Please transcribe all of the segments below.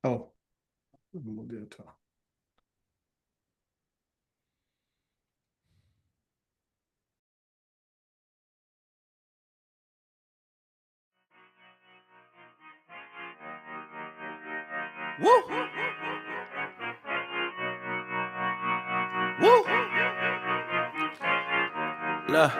Oh, move the top. Woo! Woo! Look,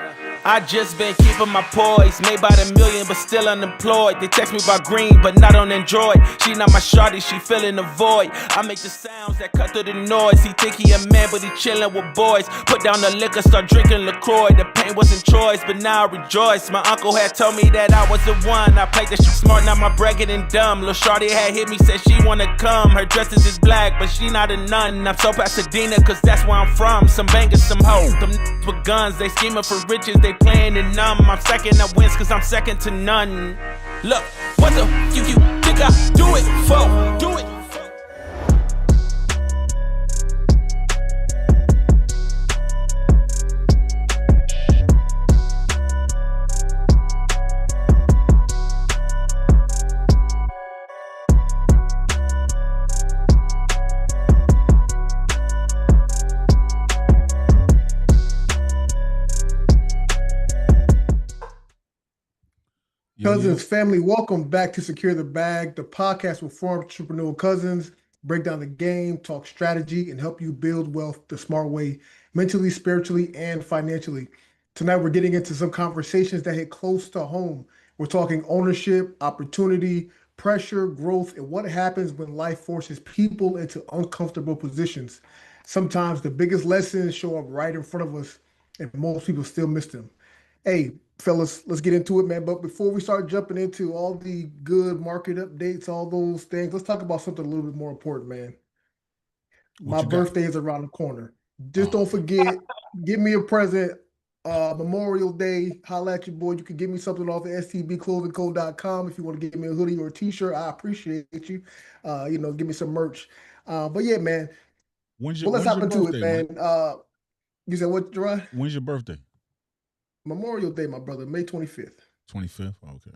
I just been keeping my poise. Made by the million, but still unemployed. They text me about green, but not on Android. She not my shawty, she filling the void. I make the sounds that cut through the noise. He think he a man, but he chillin' with boys. Put down the liquor, start drinking LaCroix. The pain wasn't choice, but now I rejoice. My uncle had told me that I was the one. I played that shit smart, now my bragging and dumb. Lil' shawty had hit me, said she wanna come. Her dresses is black, but she not a nun. I'm so Pasadena, cause that's where I'm from. Some bangers, some hoes. Them with guns, they scheming for riches, they playing in numb. I'm second to wins, cause I'm second to none. Look, what the you think I do it for? Do it. Cousins family, welcome back to Secure the Bag, the podcast where former entrepreneur cousins break down the game, talk strategy, and help you build wealth the smart way, mentally, spiritually, and financially. Tonight, we're getting into some conversations that hit close to home. We're talking ownership, opportunity, pressure, growth, and what happens when life forces people into uncomfortable positions. Sometimes the biggest lessons show up right in front of us, and most people still miss them. Hey, fellas, let's get into it, man. But before we start jumping into all the good market updates, all those things, let's talk about something a little bit more important, man. What My you got? birthday is around the corner. Just Oh. don't forget, give me a present. Memorial Day, holla at your boy. You can give me something off of stbclothingco.com if you want to give me a hoodie or a t-shirt. I appreciate you. Give me some merch. But yeah, man. When's Well, let's hop your into it, birthday, man. Mike? You said what, Gerard? When's your birthday? Memorial Day, my brother, May 25th. 25th? Okay.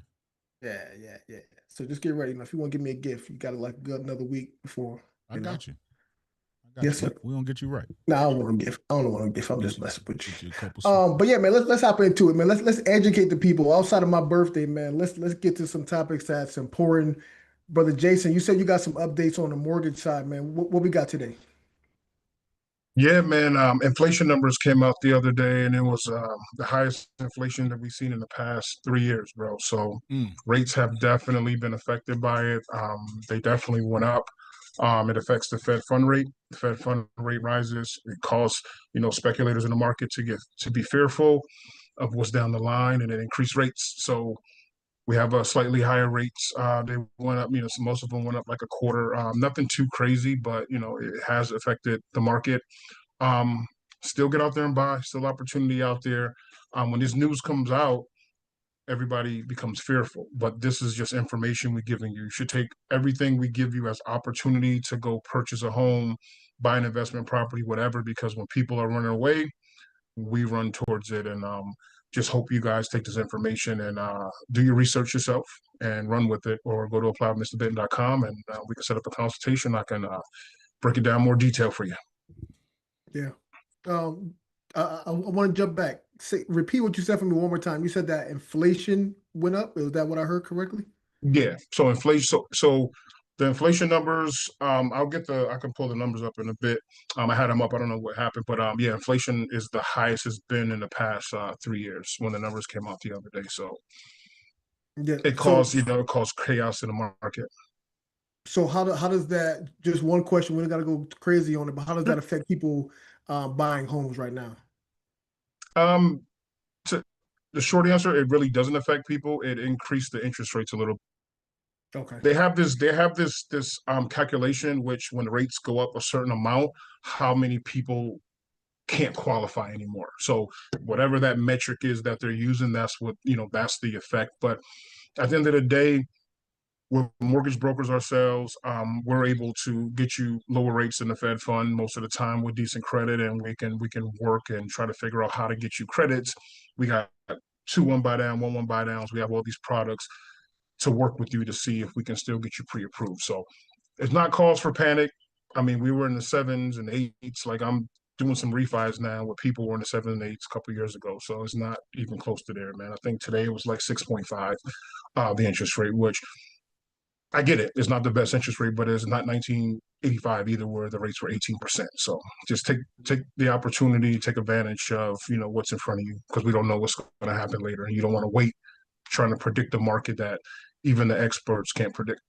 Yeah. So just get ready. If you want to give me a gift, you got to like go another week before. I got you. Yes, sir. We're gonna get you right. No, I don't want a gift. I don't want a gift. I'm just messing with Get you you. a couple But yeah, man, let's hop into it, man. Let's educate the people outside of my birthday, man. Let's get to some topics that's important. Brother Jason, you said you got some updates on the mortgage side, man. What we got today? Yeah, man. Inflation numbers came out the other day, and it was the highest inflation that we've seen in the past 3 years, bro. So rates have definitely been affected by it. They definitely went up. It affects the Fed fund rate. The Fed fund rate rises. It causes, speculators in the market to be fearful of what's down the line, and it increased rates. So we have slightly higher rates. They went up, so most of them went up like a quarter. Nothing too crazy, but it has affected the market. Um, Still get out there and buy. Still opportunity out there. When this news comes out, everybody becomes fearful. But this is just information we're giving you. You should take everything we give you as opportunity to go purchase a home, buy an investment property, whatever. Because when people are running away, we run towards it. And just hope you guys take this information and do your research yourself and run with it, or go to applyWithMrBenton.com and we can set up a consultation. I can break it down more detail for you. Yeah. I want to jump back. Repeat what you said for me one more time. You said that inflation went up. Is that what I heard correctly? Yeah. So inflation. So the inflation numbers. I can pull the numbers up in a bit. I had them up. I don't know what happened, but yeah, inflation is the highest it's been in the past 3 years when the numbers came out the other day. So yeah, it caused chaos in the market. So how does that? Just one question. We don't got to go crazy on it, but how does that affect people buying homes right now? Um, to, the short answer, it really doesn't affect people. It increased the interest rates a little. Okay. They have this calculation, which when rates go up a certain amount, how many people can't qualify anymore. So whatever that metric is that they're using, that's what that's the effect. But at the end of the day, we're mortgage brokers ourselves. We're able to get you lower rates than the Fed fund most of the time with decent credit, and we can work and try to figure out how to get you credits. We got 2-1 buy down, 1-1 buy downs. We have all these products to work with you to see if we can still get you pre-approved. So it's not cause for panic. I mean, we were in the 7s and 8s. Like I'm doing some refis now where people were in the 7s and 8s a couple of years ago. So it's not even close to there, man. I think today it was like 6.5, the interest rate, which I get it. It's not the best interest rate, but it's not 1985 either, where the rates were 18%. So just take the opportunity, take advantage of what's in front of you, because we don't know what's going to happen later, and you don't want to wait trying to predict the market that even the experts can't predict.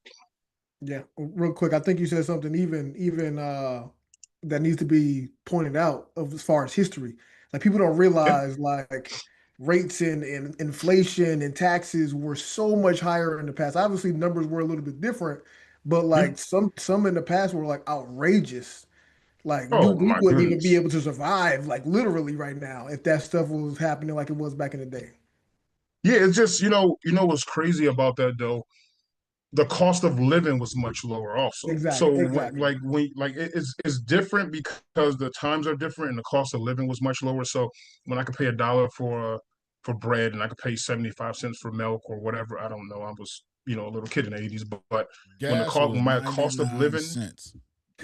Yeah, real quick, I think you said something even that needs to be pointed out as far as history. Like people don't realize like rates and inflation and taxes were so much higher in the past. Obviously, numbers were a little bit different, but like some in the past were like outrageous. Like Oh we my wouldn't even be goodness. able to survive, like literally right now, if that stuff was happening like it was back in the day. Yeah, it's just what's crazy about that though. The cost of living was much lower also. So Exactly, exactly. it's different because the times are different and the cost of living was much lower. So when I could pay $1 for bread and I could pay 75 cents for milk or whatever, I don't know. I was a little kid in the 80s, but Gas was when my cost of 99 living, cents.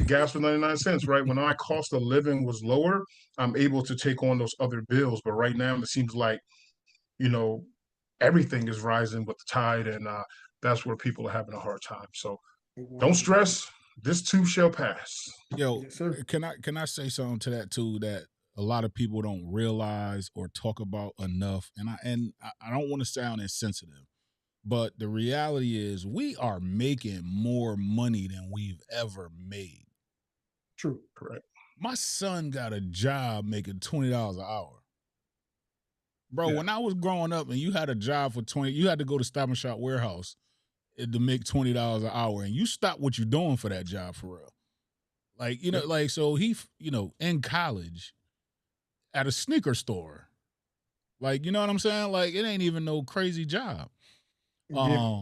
gas was 99 cents, right? When my cost of living was lower, I'm able to take on those other bills. But right now it seems like, you know, everything is rising with the tide, and that's where people are having a hard time. So don't 100%. stress. This too shall pass. Yo, Yes, sir. can I say something to that too, that a lot of people don't realize or talk about enough? And I don't want to sound insensitive, but the reality is we are making more money than we've ever made. True. Correct. My son got a job making $20 an hour. Bro, when I was growing up and you had a job for 20, you had to go to Stop and Shop warehouse to make $20 an hour, and you stop what you're doing for that job for real. Like, like, so he, in college at a sneaker store. Like, you know what I'm saying? Like, it ain't even no crazy job. Yeah.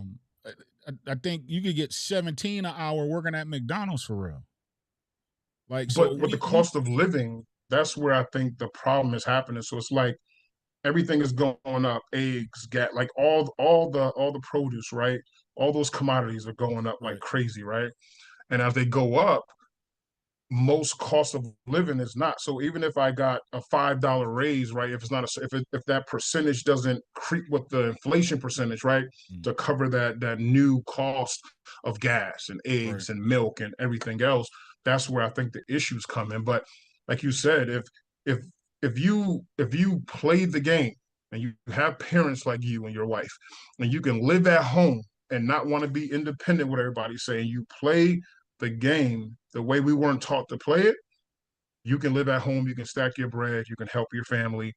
I think you could get 17 an hour working at McDonald's for real. Like, so But with the cost of living, that's where I think the problem is happening. So it's like everything is going up. Eggs, like all the produce, right? All those commodities are going up like crazy, right? And as they go up, most cost of living is not. So even if I got a $5 raise, right? If it's not if that percentage doesn't creep with the inflation percentage, right, to cover that new cost of gas and eggs and milk and everything else, that's where I think the issues come in. But like you said, if you play the game and you have parents like you and your wife, and you can live at home and not want to be independent, what everybody's saying, you play the game the way we weren't taught to play it, you can live at home, you can stack your bread, you can help your family,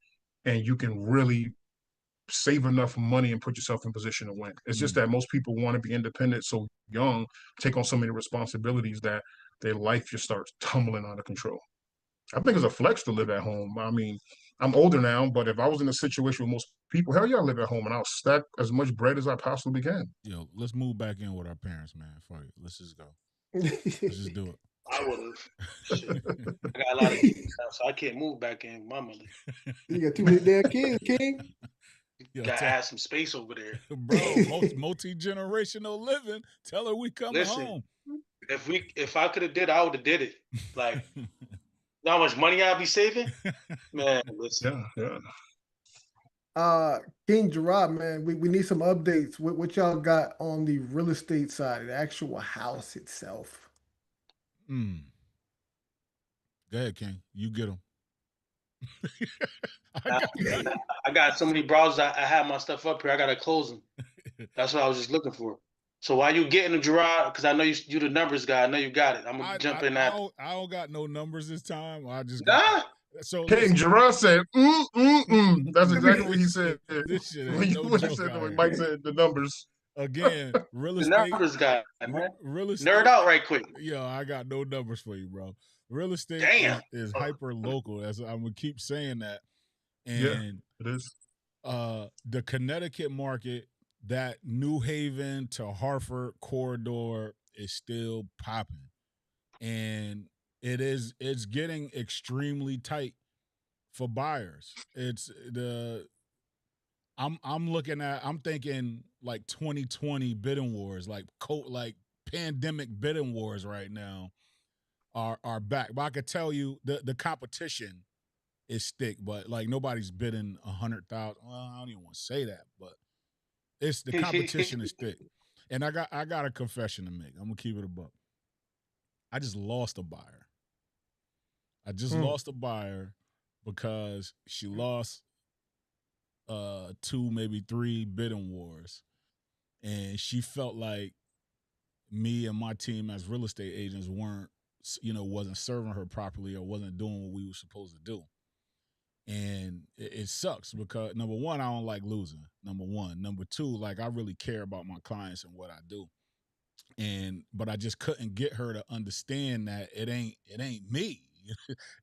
and you can really save enough money and put yourself in position to win. It's just that most people want to be independent so young, take on so many responsibilities that their life just starts tumbling out of control. I think it's a flex to live at home. I mean, I'm older now, but if I was in a situation with most people, hell yeah, I live at home and I'll stack as much bread as I possibly can. Yo, let's move back in with our parents, man. Fuck it. Let's just go. Let's just do it. I would have. I got a lot of kids now, so I can't move back in with my mother. You got too many damn kids, King. Gotta have some space over there. Bro, multi-generational living. Tell her we coming home. If I could have did, I would have did it. Like, you know how much money I'd be saving? Man, listen. Yeah. King Gerard, man, we need some updates. What y'all got on the real estate side, the actual house itself? Go ahead, King. You get them. I got so many browsers. I have my stuff up here. I gotta close them. That's what I was just looking for. So while you getting them, Gerard, because I know you the numbers guy. I know you got it. I'm gonna jump in that. I don't got no numbers this time. I just So King Gerard said, That's exactly what he said. This shit when Mike said the numbers. Again, real estate. The numbers guy, man. Real estate. Nerd out right quick. Yo, I got no numbers for you, bro. Real estate is hyper local. I'm gonna keep saying that. And it is. The Connecticut market, that New Haven to Hartford corridor is still popping. And it's getting extremely tight for buyers. I'm thinking like 2020 bidding wars, like pandemic bidding wars right now are back. But I could tell you the competition is thick, but like nobody's bidding 100,000. Well, I don't even want to say that, but it's the competition is thick. And I got a confession to make. I'm gonna keep it a buck. I just lost a buyer. I just lost a buyer because she lost 2, maybe 3 bidding wars, and she felt like me and my team as real estate agents wasn't serving her properly or wasn't doing what we were supposed to do. And it sucks because, number one, I don't like losing, number one. Number two, like, I really care about my clients and what I do. But I just couldn't get her to understand that it ain't me.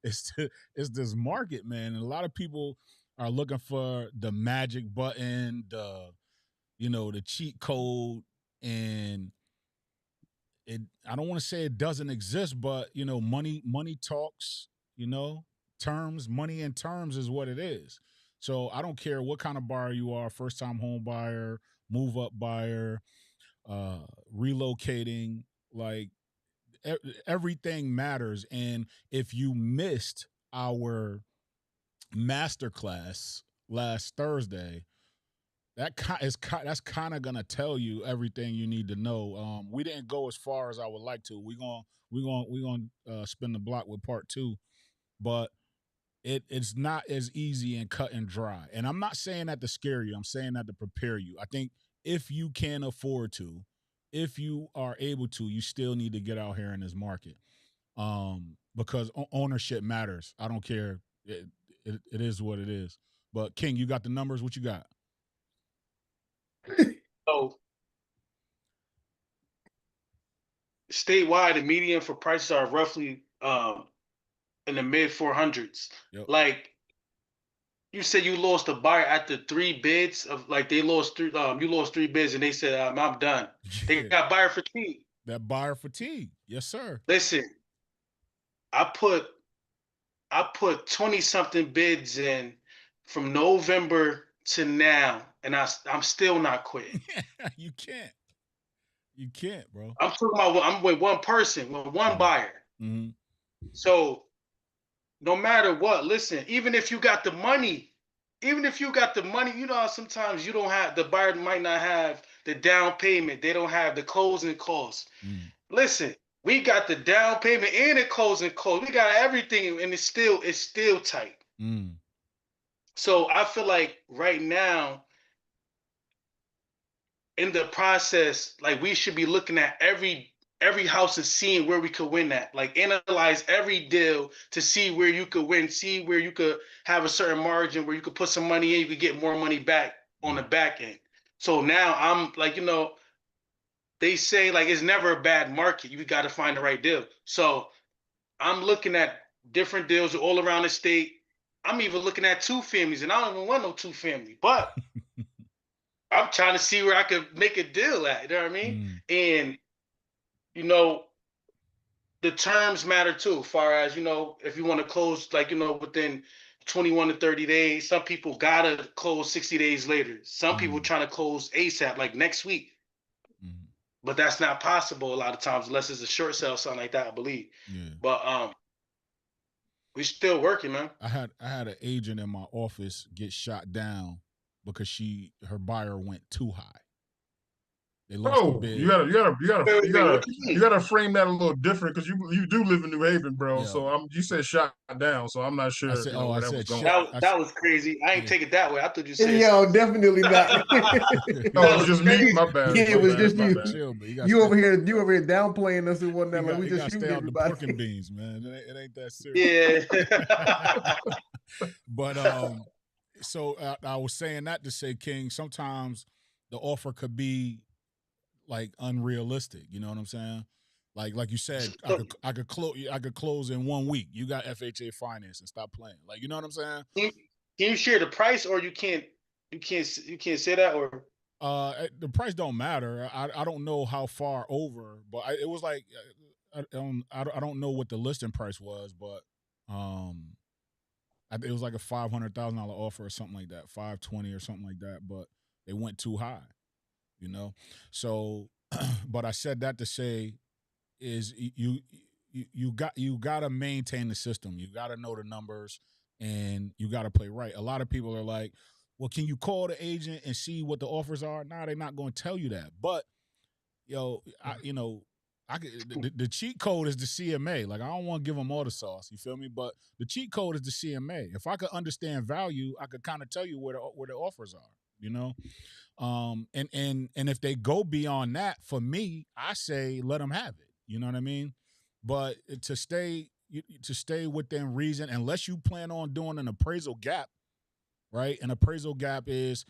It's this market, man. And a lot of people are looking for the magic button, the cheat code, and I don't want to say it doesn't exist, but money talks, terms, money and terms is what it is. So I don't care what kind of buyer you are, first time home buyer, move up buyer, relocating, like everything matters. And if you missed our masterclass last Thursday, that's kind of gonna tell you everything you need to know. We didn't go as far as I would like to. We're gonna spin the block with part 2, but it's not as easy and cut and dry. And I'm not saying that to scare you. I'm saying that to prepare you. I think if you can afford to, if you are able to, you still need to get out here in this market, because ownership matters. I don't care. It is what it is. But King, you got the numbers? What you got? So statewide, the median for prices are roughly in the mid 400s. Yep. Like you said, you lost a buyer after 3 bids of, like, they lost 3. You lost 3 bids, and they said, "I'm done." Yeah. They got buyer fatigue. That buyer fatigue, yes, sir. Listen, I put 20-something bids in from November to now, and I'm still not quitting. You can't, bro. I'm talking about, I'm with one person, with one buyer. Mm-hmm. So no matter what, listen, even if you got the money, sometimes you don't have, the buyer might not have the down payment. They don't have the closing costs. Listen, we got the down payment and the closing costs. We got everything, and it's still tight. So I feel like right now, in the process, like, we should be looking at every house and seeing where we could win at. Like, analyze every deal to see where you could win, see where you could have a certain margin where you could put some money in, you could get more money back on the back end. So now I'm like, they say, like, it's never a bad market. You got to find the right deal. So I'm looking at different deals all around the state. I'm even looking at 2 families, and I don't even want no 2 family, but I'm trying to see where I could make a deal at. You know what I mean? And the terms matter too, far as, if you want to close, like, within 21 to 30 days. Some people gotta close 60 days later. Some people trying to close ASAP, like next week. But that's not possible a lot of times, unless it's a short sale, something like that, I believe. Yeah. But we still working, man. I had an agent in my office get shot down because her buyer went too high. They lost the bid. You gotta frame that a little different, because you do live in New Haven, bro. Yeah. So you said shot down, so I'm not sure where that was going. That was crazy. I ain't take it that way. I thought you said. Yo, definitely not. It was just me. My bad. Yeah, it was just you. Chill, you over here downplaying us and whatnot. Like, we just stay out the pork and beans, man. It ain't that serious. Yeah. But so I was saying that to say, King, sometimes the offer could be like unrealistic. You know what I'm saying? Like you said, I could close in 1 week. You got FHA finance, and stop playing. Like, you know what I'm saying? Can you share the price, or you can't say that, or? The price don't matter. I don't know how far over, but it was like, I don't know what the listing price was, but it was like a $500,000 offer or something like that, $520 or something like that. But they went too high, So but I said that to say is you got to maintain the system. You got to know the numbers and you got to play right. A lot of people are like, well, can you call the agent and see what the offers are? Nah, they're not going to tell you that. But the cheat code is the CMA. Like, I don't want to give them all the sauce. You feel me? But the cheat code is the CMA. If I could understand value, I could kind of tell you where the offers are. You know, and if they go beyond that, for me, I say let them have it. You know what I mean? But to stay within reason, unless you plan on doing an appraisal gap, right? An appraisal gap is,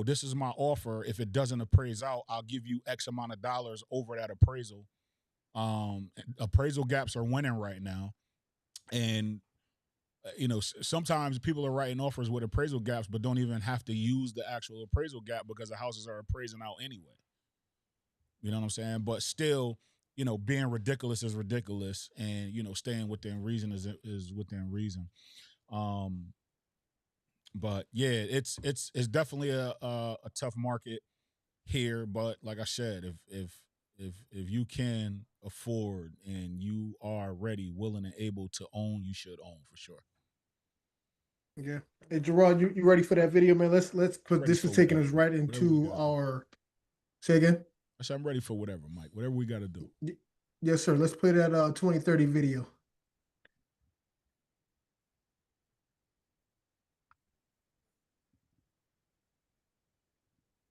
this is my offer. If it doesn't appraise out, I'll give you X amount of dollars over that appraisal. Appraisal gaps are winning right now, and sometimes people are writing offers with appraisal gaps, but don't even have to use the actual appraisal gap because the houses are appraising out anyway. You know what I'm saying? But still, being ridiculous is ridiculous, and staying within reason is within reason. But yeah, it's definitely a tough market here. But like I said, if you can afford and you are ready, willing, and able to own, you should own for sure. Yeah. Hey, Gerard, you ready for that video, man? Let's put this is taking us right into our. Say again. I said I'm ready for whatever, Mike. Whatever we got to do. Yes, sir. Let's play that 2030 video.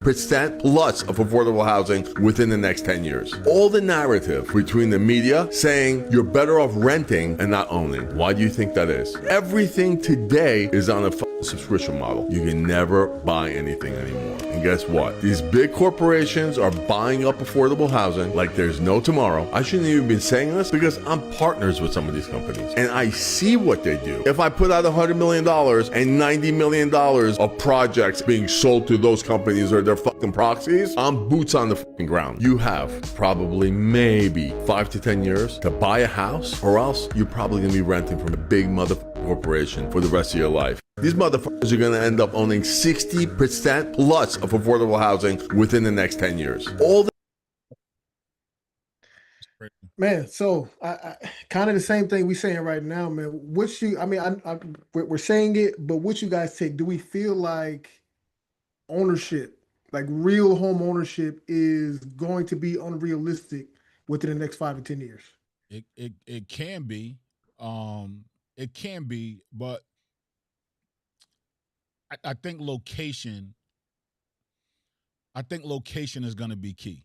% plus of affordable housing within the next 10 years. All the narrative between the media saying you're better off renting and not owning. Why do you think that is? Everything today is on a subscription model. You can never buy anything anymore. And guess what? These big corporations are buying up affordable housing like there's no tomorrow. I shouldn't even be saying this because I'm partners with some of these companies and I see what they do. If I put out $100 million and $90 million of projects being sold to those companies or their fucking proxies, I'm boots on the fucking ground. You have probably maybe 5 to 10 years to buy a house, or else you're probably gonna be renting from a big motherfucking corporation for the rest of your life. These motherfuckers are gonna end up owning 60% plus of affordable housing within the next 10 years. Man, so I kind of the same thing we saying right now, man. We're saying it, but what you guys take? Do we feel like ownership, like real home ownership, is going to be unrealistic within the next 5 to 10 years? It can be, but I think location is going to be key.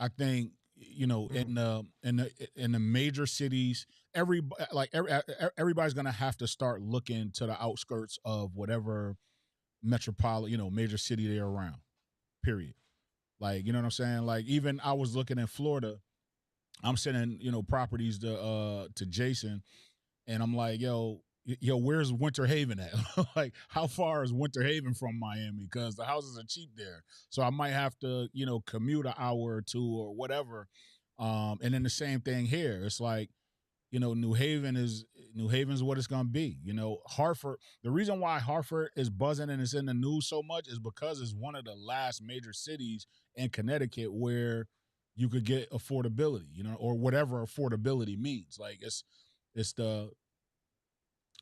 I think in the major cities, everybody's going to have to start looking to the outskirts of whatever metropolitan, major city they're around. Period. Like, you know what I'm saying? Like, even I was looking in Florida, I'm sending properties to Jason, and I'm like, yo, where's Winter Haven at? Like, how far is Winter Haven from Miami? Because the houses are cheap there. So I might have to, commute an hour or two or whatever. And then the same thing here. It's like, New Haven's what it's going to be. Hartford, the reason why Hartford is buzzing and it's in the news so much is because it's one of the last major cities in Connecticut where you could get affordability, or whatever affordability means. Like, it's the,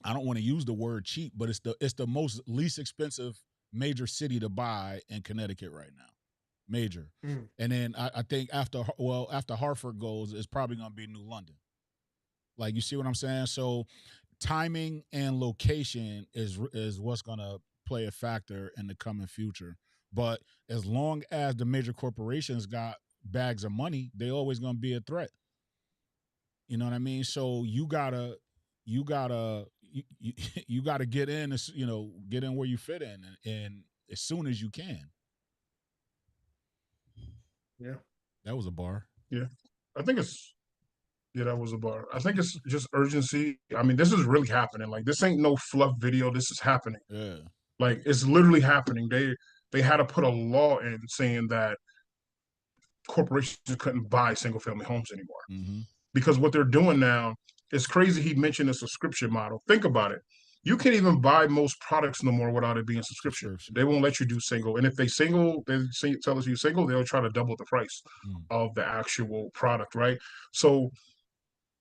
I don't want to use the word cheap, but it's the most least expensive major city to buy in Connecticut right now. Major. Mm. And then I think after Hartford goes, it's probably going to be New London. Like, you see what I'm saying? So timing and location is what's going to play a factor in the coming future. But as long as the major corporations got bags of money, they always going to be a threat. You know what I mean? So you gotta get in, get in where you fit in, and as soon as you can. Yeah, that was a bar. Yeah, I think it's. Yeah, that was a bar. I think it's just urgency. I mean, this is really happening. Like, this ain't no fluff video. This is happening. Yeah. Like, it's literally happening. They had to put a law in saying that corporations couldn't buy single family homes anymore. Mm-hmm. Because what they're doing now is crazy. He mentioned a subscription model. Think about it. you can't even buy most products no more without it being subscription. They won't let you do single. And if they tell us you single, they'll try to double the price of the actual product, right? So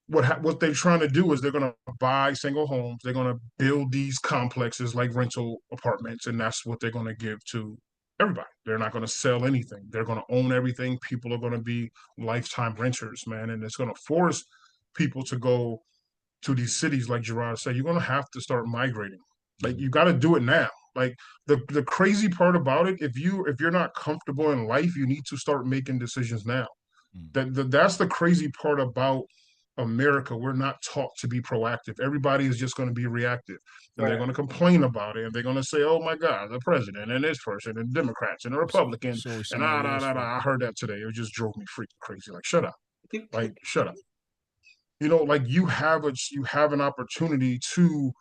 what they're trying to do is they're going to buy single homes. They're going to build these complexes like rental apartments, and that's what they're going to give to everybody. They're not going to sell anything. They're going to own everything. People are going to be lifetime renters, man, and it's going to force people to go to these cities, like Gerard said. You're going to have to start migrating. Like, you got to do it now. Like, the crazy part about it, if you're not comfortable in life, you need to start making decisions now. That's the crazy part about America. We're not taught to be proactive. Everybody is just going to be reactive, and they're going to complain about it, and they're going to say, "Oh my God, the president and this person and Democrats and the Republicans and I heard that today. It just drove me freaking crazy. Like, shut up, like shut up. Like you have an opportunity to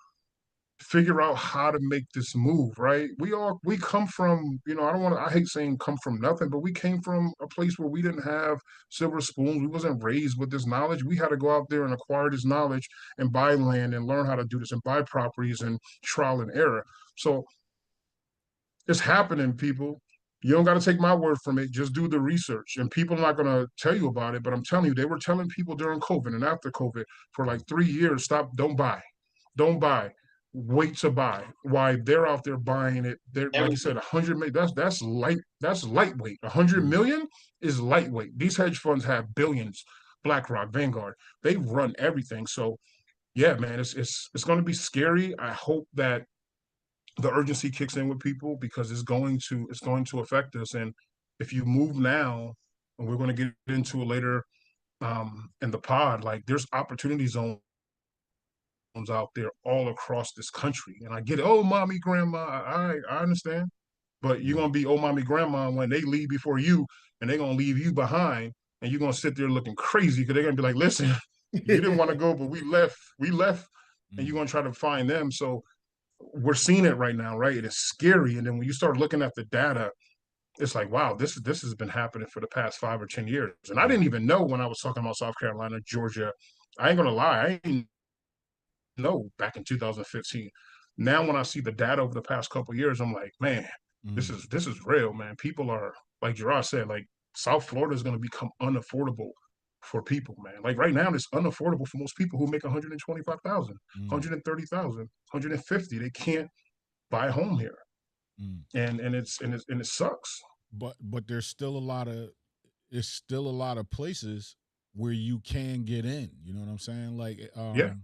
figure out how to make this move, right? We come from, I hate saying come from nothing, but we came from a place where we didn't have silver spoons. We wasn't raised with this knowledge. We had to go out there and acquire this knowledge and buy land and learn how to do this and buy properties and trial and error. So it's happening, people. You don't got to take my word from it. Just do the research. And people are not going to tell you about it, but I'm telling you, they were telling people during COVID and after COVID for like 3 years, don't buy. Wait to buy. Why they're out there buying it? They're like you said, 100 million. That's lightweight. 100 million is lightweight. These hedge funds have billions. BlackRock, Vanguard, they run everything. So yeah, man, it's going to be scary. I hope that the urgency kicks in with people, because it's going to affect us. And if you move now, and we're going to get into it later in the pod, like there's opportunity zones out there all across this country. And I get it. Oh, mommy, grandma, I understand. But you're going to be, oh, mommy, grandma, when they leave before you, and they're going to leave you behind, and you're going to sit there looking crazy, because they're going to be like, listen, you didn't want to go, but we left, and you're going to try to find them. So we're seeing it right now, right? It is scary. And then when you start looking at the data, it's like, wow, this has been happening for the past 5 or 10 years. And I didn't even know when I was talking about South Carolina, Georgia. I ain't going to lie. I didn't know back in 2015. Now, when I see the data over the past couple of years, I'm like, man, this is real, man. People are, like Gerard said, like South Florida is going to become unaffordable for people, man. Like right now, it's unaffordable for most people who make 125,000, 130,000, 150. They can't buy a home here, and it sucks. But there's still a lot of places where you can get in. You know what I'm saying? Like yep.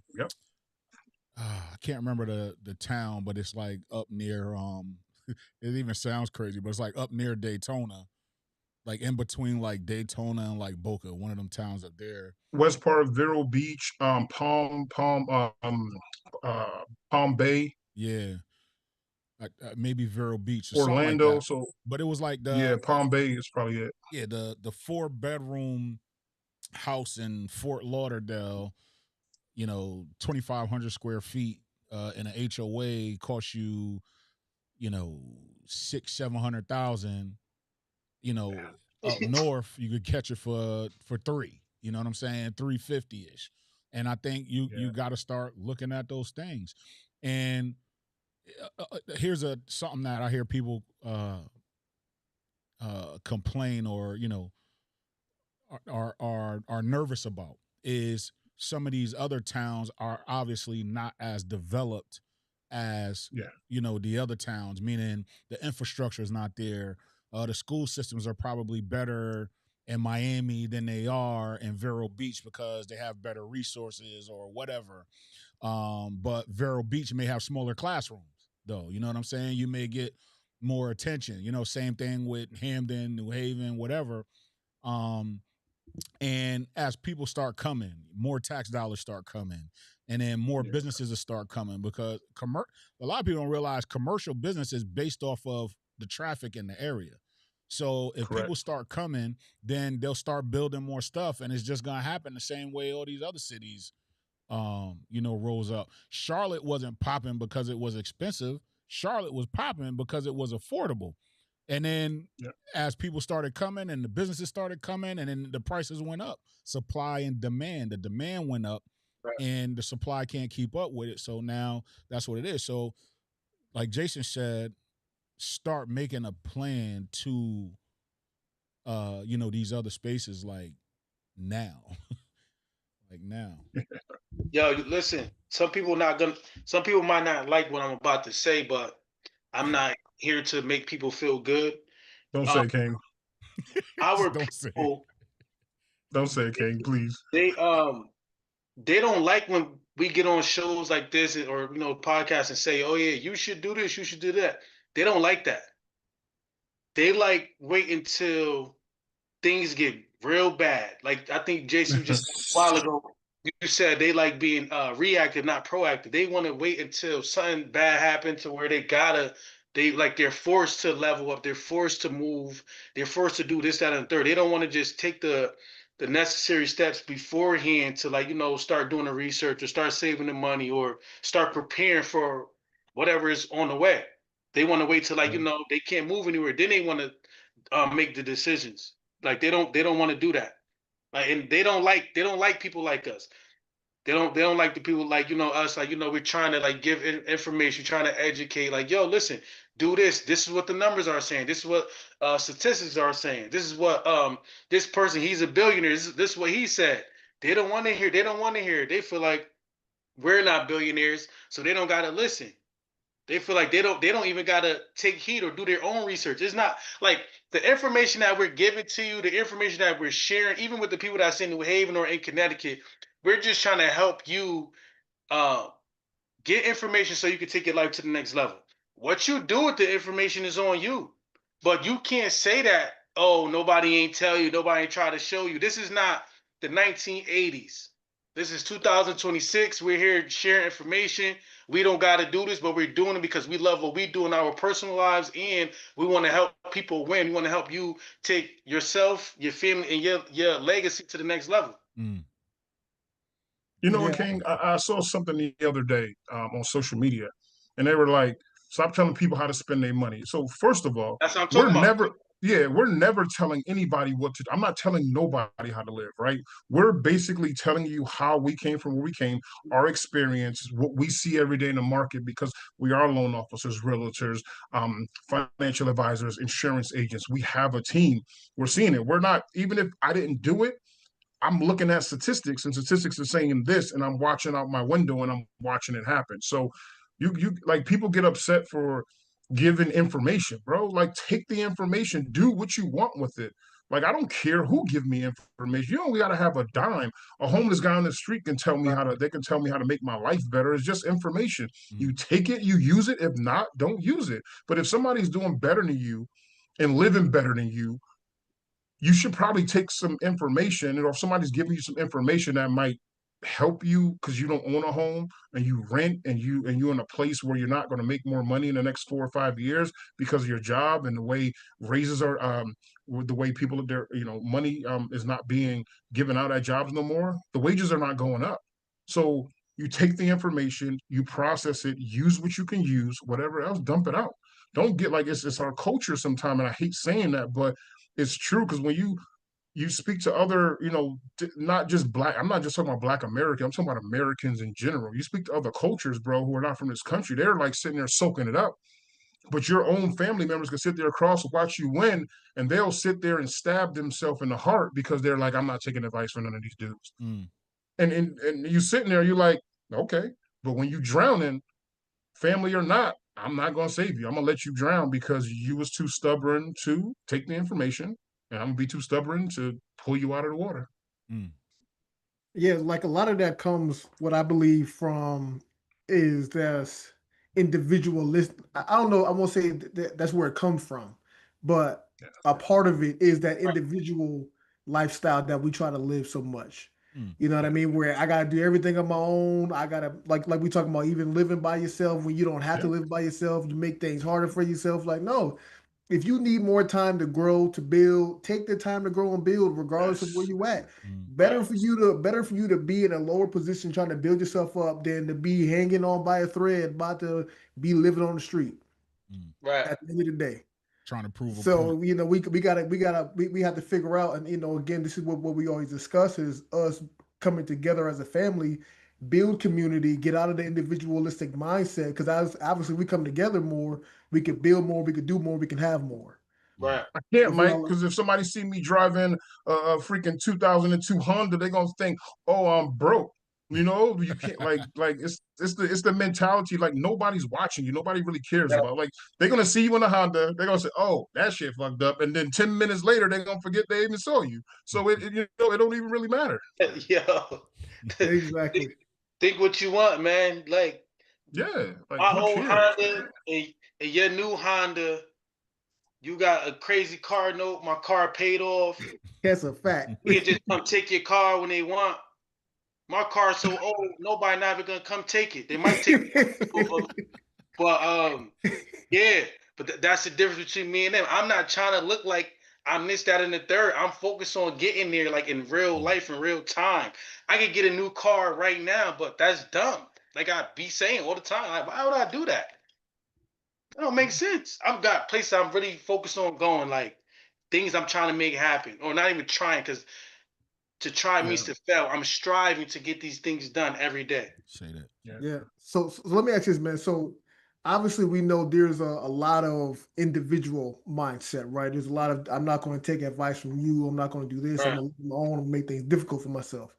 I can't remember the town, but it's like up near it even sounds crazy, but it's like up near Daytona, like in between like Daytona and like Boca, one of them towns up there. West part of Vero Beach, Palm Bay. Yeah. Maybe Vero Beach, or Orlando. Like so, but it was like Palm Bay is probably it. Yeah, the 4-bedroom house in Fort Lauderdale, 2,500 square feet in an HOA costs you, $600,000-700,000. Up north you could catch it for $3. You know what I'm saying? $350-ish. And I think you got to start looking at those things. And here's something that I hear people complain or are nervous about is some of these other towns are obviously not as developed as the other towns, meaning the infrastructure is not there. The school systems are probably better in Miami than they are in Vero Beach because they have better resources or whatever. But Vero Beach may have smaller classrooms, though. You know what I'm saying? You may get more attention. Same thing with Hampton, New Haven, whatever. And as people start coming, more tax dollars start coming, and then more businesses will start coming, because a lot of people don't realize commercial business is based off of the traffic in the area. So if people start coming, then they'll start building more stuff, and it's just going to happen the same way all these other cities, rolls up. Charlotte wasn't popping because it was expensive. Charlotte was popping because it was affordable. And then as people started coming and the businesses started coming, and then the prices went up, supply and demand, the demand went up, and the supply can't keep up with it. So now that's what it is. So like Jason said, start making a plan to, these other spaces like now, like now. Yo, listen, some people might not like what I'm about to say, but I'm not here to make people feel good. Don't say it, King. Our Don't say people, Don't say it, King, please. they don't like when we get on shows like this or podcasts and say, oh yeah, you should do this, you should do that. They don't like that. They like wait until things get real bad. Like I think Jason just a while ago, you said they like being reactive, not proactive. They want to wait until something bad happens to where they're forced to level up, they're forced to move, they're forced to do this, that, and the third. They don't want to just take the necessary steps beforehand to start doing the research or start saving the money or start preparing for whatever is on the way. They want to wait till they can't move anywhere. Then they want to make the decisions. Like they don't want to do that. Like, and they don't like people like us. They don't like the people like us. Like we're trying to give information, trying to educate. Like, yo, listen, do this. This is what the numbers are saying. This is what statistics are saying. This is what this person, he's a billionaire. This is what he said. They don't want to hear. They don't want to hear. They feel like we're not billionaires, so they don't gotta listen. They feel like they don't even gotta take heed or do their own research. It's not like the information that we're giving to you, the information that we're sharing, even with the people that's in New Haven or in Connecticut, we're just trying to help you get information so you can take your life to the next level. What you do with the information is on you. But you can't say that, oh, nobody ain't tell you, nobody ain't try to show you. This is not the 1980s. This is 2026. We're here sharing information. We don't got to do this, but we're doing it because we love what we do in our personal lives, and we want to help people win. We want to help you take yourself, your family, and your legacy to the next level. Mm. You know what, King? I saw something the other day on social media, and they were like, stop telling people how to spend their money. So first of all, that's what I'm talking about. We're never telling anybody what to do. I'm not telling nobody how to live, right? We're basically telling you how we came from where we came, our experience, what we see every day in the market, because we are loan officers, realtors, financial advisors, insurance agents. We have a team. We're seeing it. We're not, even if I didn't do it, I'm looking at statistics, and statistics are saying this, and I'm watching out my window and I'm watching it happen. So you like, people get upset for giving information, bro. Like, take the information, do what you want with it. Like, I don't care who give me information. You only got to have a dime. A homeless guy on the street can tell me how to make my life better. It's just information. You take it, you use it. If not, don't use it. But if somebody's doing better than you and living better than you should probably take some information, or if somebody's giving you some information that might help you because you don't own a home and you rent, and you're in a place where you're not going to make more money in the next 4 or 5 years because of your job and the way raises are, the way people, their money is not being given out at jobs no more. The wages are not going up. So you take the information, you process it, use what you can use, whatever else, dump it out. Don't get like, it's our culture sometimes, and I hate saying that, but it's true, because when you speak to other, not just black, I'm not just talking about black American, I'm talking about Americans in general. You speak to other cultures, bro, who are not from this country, they're like sitting there soaking it up. But your own family members can sit there across, watch you win, and they'll sit there and stab themselves in the heart because they're like, I'm not taking advice from none of these dudes. And you sitting there, you're like, okay. But when you drowning, family or not, I'm not going to save you. I'm going to let you drown because you was too stubborn to take the information, and I'm going to be too stubborn to pull you out of the water. Yeah, like a lot of that comes, what I believe, from is there's individualist. I don't know, I won't say that's where it comes from, but a part of it is that individual lifestyle that we try to live so much. You know what I mean? Where I gotta do everything on my own. I gotta, like we talking about, even living by yourself when you don't have to live by yourself. You make things harder for yourself. Like, no, if you need more time to grow, to build, take the time to grow and build, regardless of where you at. Better for you to be in a lower position trying to build yourself up than to be hanging on by a thread, about to be living on the street. Right. At the end of the day. Trying to prove a so point. we have to figure out, and again, this is what we always discuss, is us coming together as a family build community, get out of the individualistic mindset. Because obviously we come together more, we could build more, we could do more, we can have more. Right. I can't, Mike, because if somebody see me driving a freaking 2002 Honda, they're gonna think, "Oh, I'm broke." You know, you can't like it's the mentality. Like nobody's watching you, nobody really cares about. Like they're gonna see you in a Honda, they're gonna say, "Oh, that shit fucked up," and then 10 minutes later they're gonna forget they even saw you. So it don't even really matter. Yo, Exactly. think what you want, man. Like Yeah, like my who old cares? Honda and your new Honda. You got a crazy car note. My car paid off. That's a fact. You can just come take your car when they want. My car's so old, nobody not even gonna come take it. They might take it, but yeah. But that's the difference between me and them. I'm not trying to look like I'm this, that, and the third. I'm focused on getting there, like in real life, in real time. I could get a new car right now, but that's dumb. Like I be saying all the time, like, why would I do that? That don't make sense. I've got places I'm really focused on going, like things I'm trying to make happen, or not even trying, because to try means to fail. I'm striving to get these things done every day. Say that. Yeah. So let me ask you this, man. So obviously we know there's a lot of individual mindset, right? There's a lot of I'm not going to take advice from you. I'm not going to do this. I'm Right. going to my own make things difficult for myself.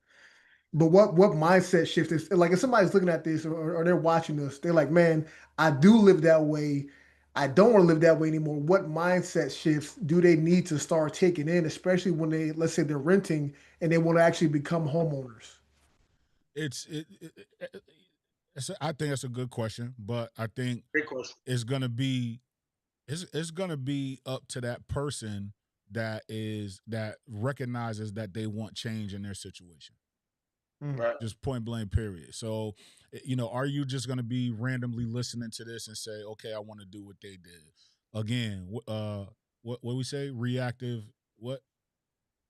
But what mindset shift is like if somebody's looking at this or they're watching us, they're like, man, I do live that way. I don't want to live that way anymore. What mindset shifts do they need to start taking in, especially when they, let's say they're renting and they want to actually become homeowners? I think that's a good question, but I think Great question. it's gonna be up to that person that recognizes that they want change in their situation. Right. Just point blank, period. So, are you just going to be randomly listening to this and say, okay, I want to do what they did? Again, what we say? Reactive, what?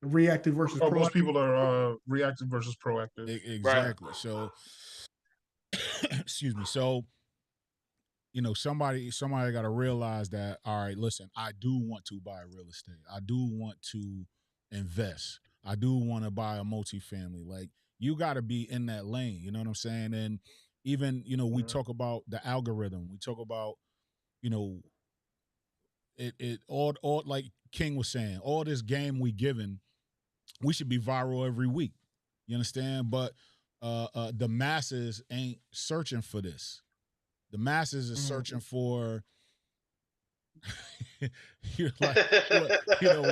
Reactive versus proactive. Most people are reactive versus proactive. Exactly. Right. So, excuse me. So, somebody got to realize that, all right, listen, I do want to buy real estate. I do want to invest. I do want to buy a multifamily. Like, you got to be in that lane. You know what I'm saying? And even, we talk about the algorithm. We talk about, all like King was saying, all this game we given, we should be viral every week. You understand? But the masses ain't searching for this. The masses is searching for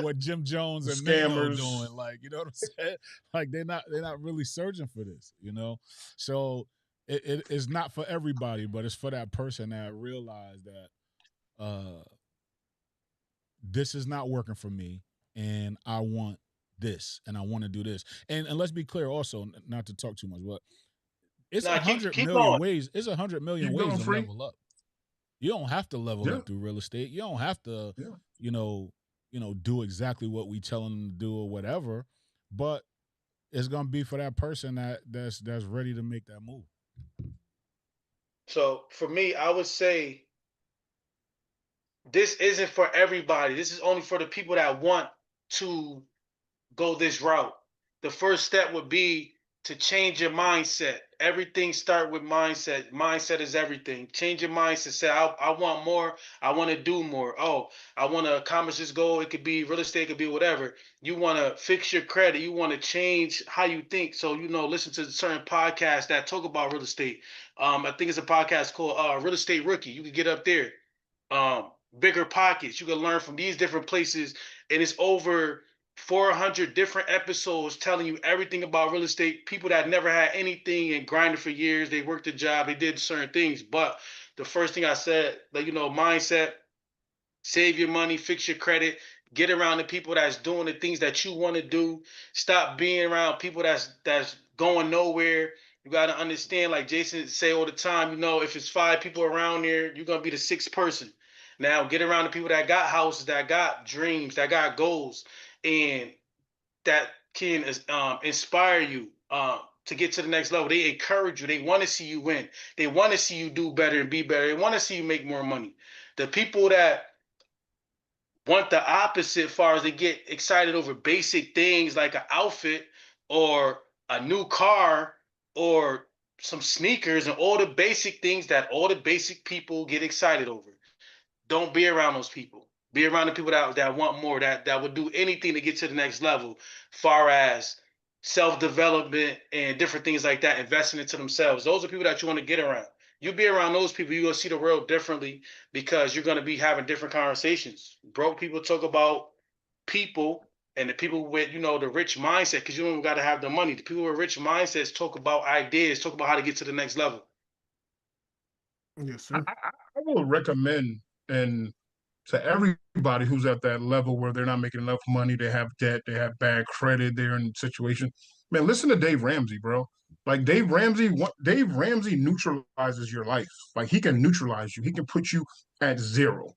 what Jim Jones and Mayo doing, like, you know what I'm saying? Like they're not really searching for this, So it is not for everybody, but it's for that person that realized that this is not working for me, and I want this, and I want to do this. And let's be clear, also, not to talk too much, but it's 100 million ways. It's 100 million ways to level up. You don't have to level up through real estate. You don't have to, do exactly what we tell them to do or whatever. But it's gonna be for that person that's ready to make that move. So for me, I would say this isn't for everybody. This is only for the people that want to go this route. The first step would be to change your mindset. Everything start with mindset. Mindset is everything. Change your mindset. Say, I want more. I want to do more. Oh, I want to accomplish this goal. It could be real estate. It could be whatever. You want to fix your credit. You want to change how you think. So, listen to certain podcasts that talk about real estate. I think it's a podcast called Real Estate Rookie. You can get up there. Bigger Pockets. You can learn from these different places. And it's over 400 different episodes telling you everything about real estate. People that never had anything and grinded for years. They worked a job. They did certain things. But the first thing I said, mindset, save your money, fix your credit, get around the people that's doing the things that you want to do. Stop being around people that's going nowhere. You got to understand, like Jason say all the time, if it's 5 people around there, you're going to be the 6th person. Now get around the people that got houses, that got dreams, that got goals, and that can inspire you to get to the next level. They encourage you. They want to see you win. They want to see you do better and be better. They want to see you make more money. The people that want the opposite, as far as they get excited over basic things like an outfit or a new car or some sneakers and all the basic things that all the basic people get excited over. Don't be around those people. Be around the people that want more, that would do anything to get to the next level, far as self-development and different things like that, investing into themselves. Those are people that you want to get around. You be around those people, you're gonna see the world differently because you're gonna be having different conversations. Broke people talk about people, and the people with the rich mindset, because you don't got to have the money. The people with rich mindsets talk about ideas, talk about how to get to the next level. Yes, sir. I will recommend and to everybody who's at that level where they're not making enough money, they have debt, they have bad credit, they're in a situation. Man, listen to Dave Ramsey, bro. Like Dave Ramsey neutralizes your life. Like he can neutralize you. He can put you at zero.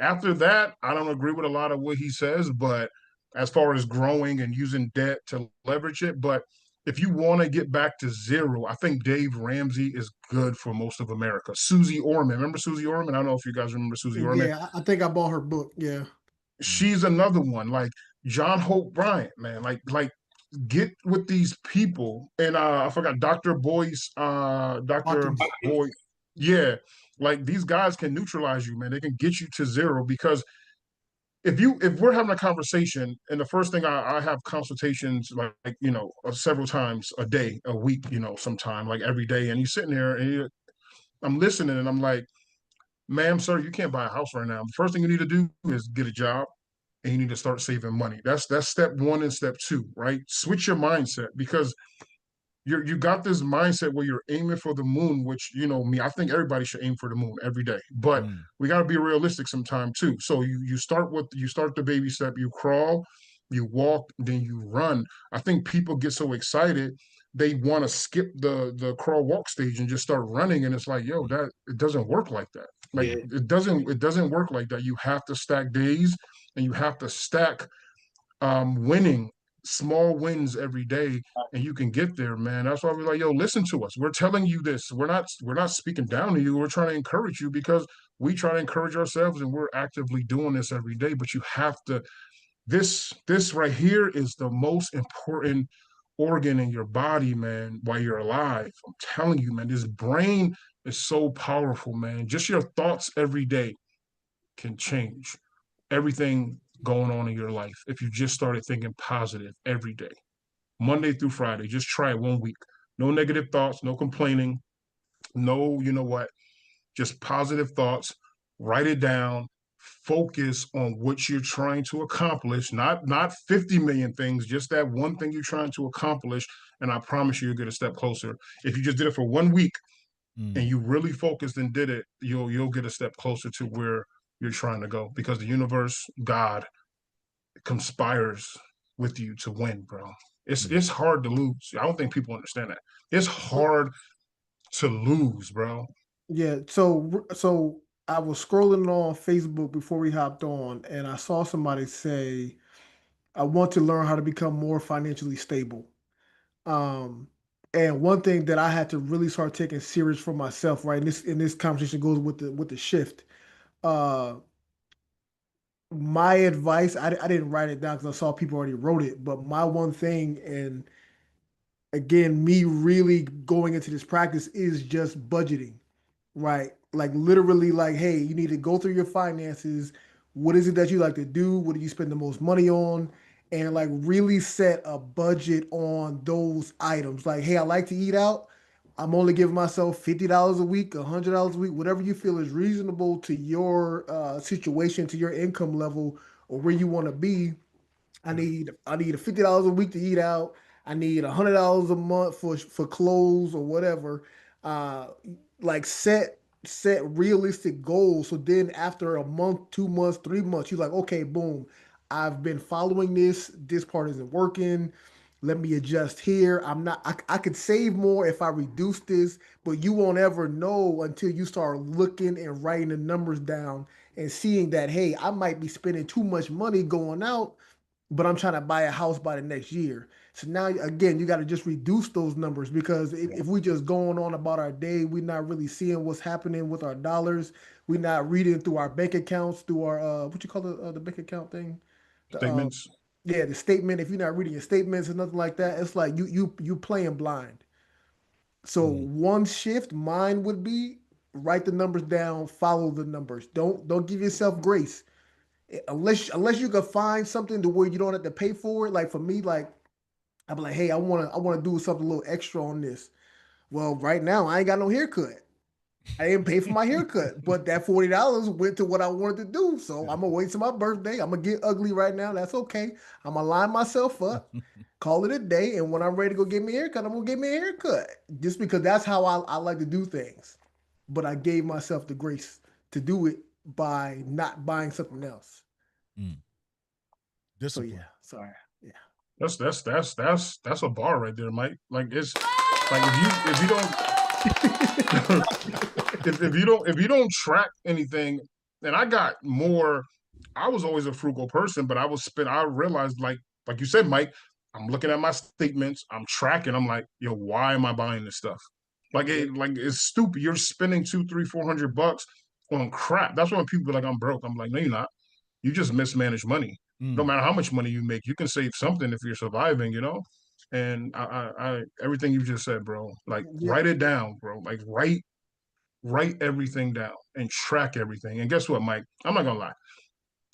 After that, I don't agree with a lot of what he says, but as far as growing and using debt to leverage it, but if you want to get back to zero, I think Dave Ramsey is good for most of America. Susie Orman, remember Susie Orman? I don't know if you guys remember Susie Orman. Yeah, I think I bought her book. Yeah, she's another one. Like John Hope Bryant, man. Like get with these people. And I forgot Dr. Boyce, Dr. Boy. Yeah, like these guys can neutralize you, man. They can get you to zero because if we're having a conversation and the first thing I have consultations like several times a day, a week, sometime like every day, and you're sitting there and I'm listening and I'm like, ma'am, sir, you can't buy a house right now. The first thing you need to do is get a job and you need to start saving money. That's step one and step two, right? Switch your mindset because you got this mindset where you're aiming for the moon, which me, I think everybody should aim for the moon every day. But we got to be realistic sometime too. So you start the baby step, you crawl, you walk, then you run. I think people get so excited they want to skip the crawl walk stage and just start running, and it's like, yo, that it doesn't work like that. Like it doesn't work like that. You have to stack days and you have to stack winning small wins every day, and you can get there, man. That's why we're like, yo, listen to us. We're telling you this. We're not speaking down to you. We're trying to encourage you because we try to encourage ourselves, and we're actively doing this every day. But you have to. This right here is the most important organ in your body, man. While you're alive, I'm telling you, man. This brain is so powerful, man. Just your thoughts every day can change everything going on in your life if you just started thinking positive every day, Monday through Friday. Just try it 1 week. No negative thoughts, no complaining, no, just positive thoughts. Write it down. Focus on what you're trying to accomplish, not 50 million things, just that one thing you're trying to accomplish. And I promise you'll get a step closer. If you just did it for 1 week and you really focused and did it, you'll get a step closer to where you're trying to go, because the universe, God, conspires with you to win, bro. It's hard to lose. I don't think people understand that. It's hard to lose, bro. Yeah. So I was scrolling on Facebook before we hopped on, and I saw somebody say, "I want to learn how to become more financially stable." Um, and one thing that I had to really start taking serious for myself, right? And this conversation goes with the shift. Uh, my advice, I didn't write it down because I saw people already wrote it, but my one thing, and again, me really going into this practice, is just budgeting, right? Like literally, like, hey, you need to go through your finances. What is it that you like to do? What do you spend the most money on? And like really set a budget on those items. Like, hey, I like to eat out. I'm only giving myself $50 a week, $100 a week, whatever you feel is reasonable to your situation, to your income level, or where you want to be. I need a $50 a week to eat out. I need $100 a month for clothes or whatever. Uh, like set realistic goals. So then after a month, 2 months, 3 months, you're like, okay, boom, I've been following this. This part isn't working. Let me adjust here. I could save more if I reduce this, but you won't ever know until you start looking and writing the numbers down and seeing that, hey, I might be spending too much money going out, but I'm trying to buy a house by the next year. So now again, you got to just reduce those numbers, because if we just going on about our day, we're not really seeing what's happening with our dollars. We're not reading through our bank accounts, through our what you call the bank account thing, Statements. yeah, the statement. If you're not reading your statements and nothing like that, it's like you playing blind. So one shift, mine would be write the numbers down, follow the numbers. Don't give yourself grace. Unless you can find something to where you don't have to pay for it. Like for me, like I'd be like, hey, I wanna do something a little extra on this. Well, right now I ain't got no haircut. I didn't pay for my haircut, but that $40 went to what I wanted to do. So I'm gonna wait till my birthday. I'm gonna get ugly right now. That's okay. I'm gonna line myself up, call it a day, and when I'm ready to go get me a haircut, I'm gonna get me a haircut. Just because that's how I like to do things. But I gave myself the grace to do it by not buying something else. Discipline. So yeah, sorry. Yeah. That's a bar right there, Mike. Like it's like if you don't if you don't track anything, and I got more. I was always a frugal person, but I realized like you said, Mike, I'm looking at my statements, I'm tracking, I'm like, yo, why am I buying this stuff? Like it's stupid. You're spending $200, $300, $400 on crap. That's why when people be like, I'm broke. I'm like, no, you're not. You just mismanage money. No matter how much money you make, you can save something if you're surviving, you know? And I everything you just said, bro, like write it down, bro. Like write everything down and track everything. And guess what, Mike? I'm not gonna lie.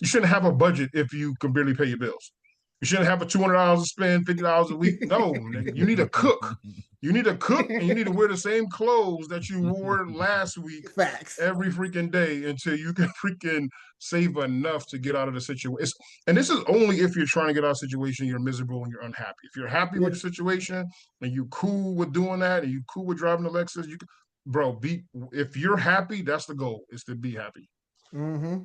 You shouldn't have a budget if you can barely pay your bills. You shouldn't have a $200 to spend, $50 a week. No, you need a cook. You need a cook, and you need to wear the same clothes that you wore last week. Facts. Every freaking day until you can freaking save enough to get out of the situation. And this is only if you're trying to get out of a situation, you're miserable and you're unhappy. If you're happy with the situation and you cool with doing that and you cool with driving the Lexus, if you're happy, that's the goal, is to be happy. Mm-hmm.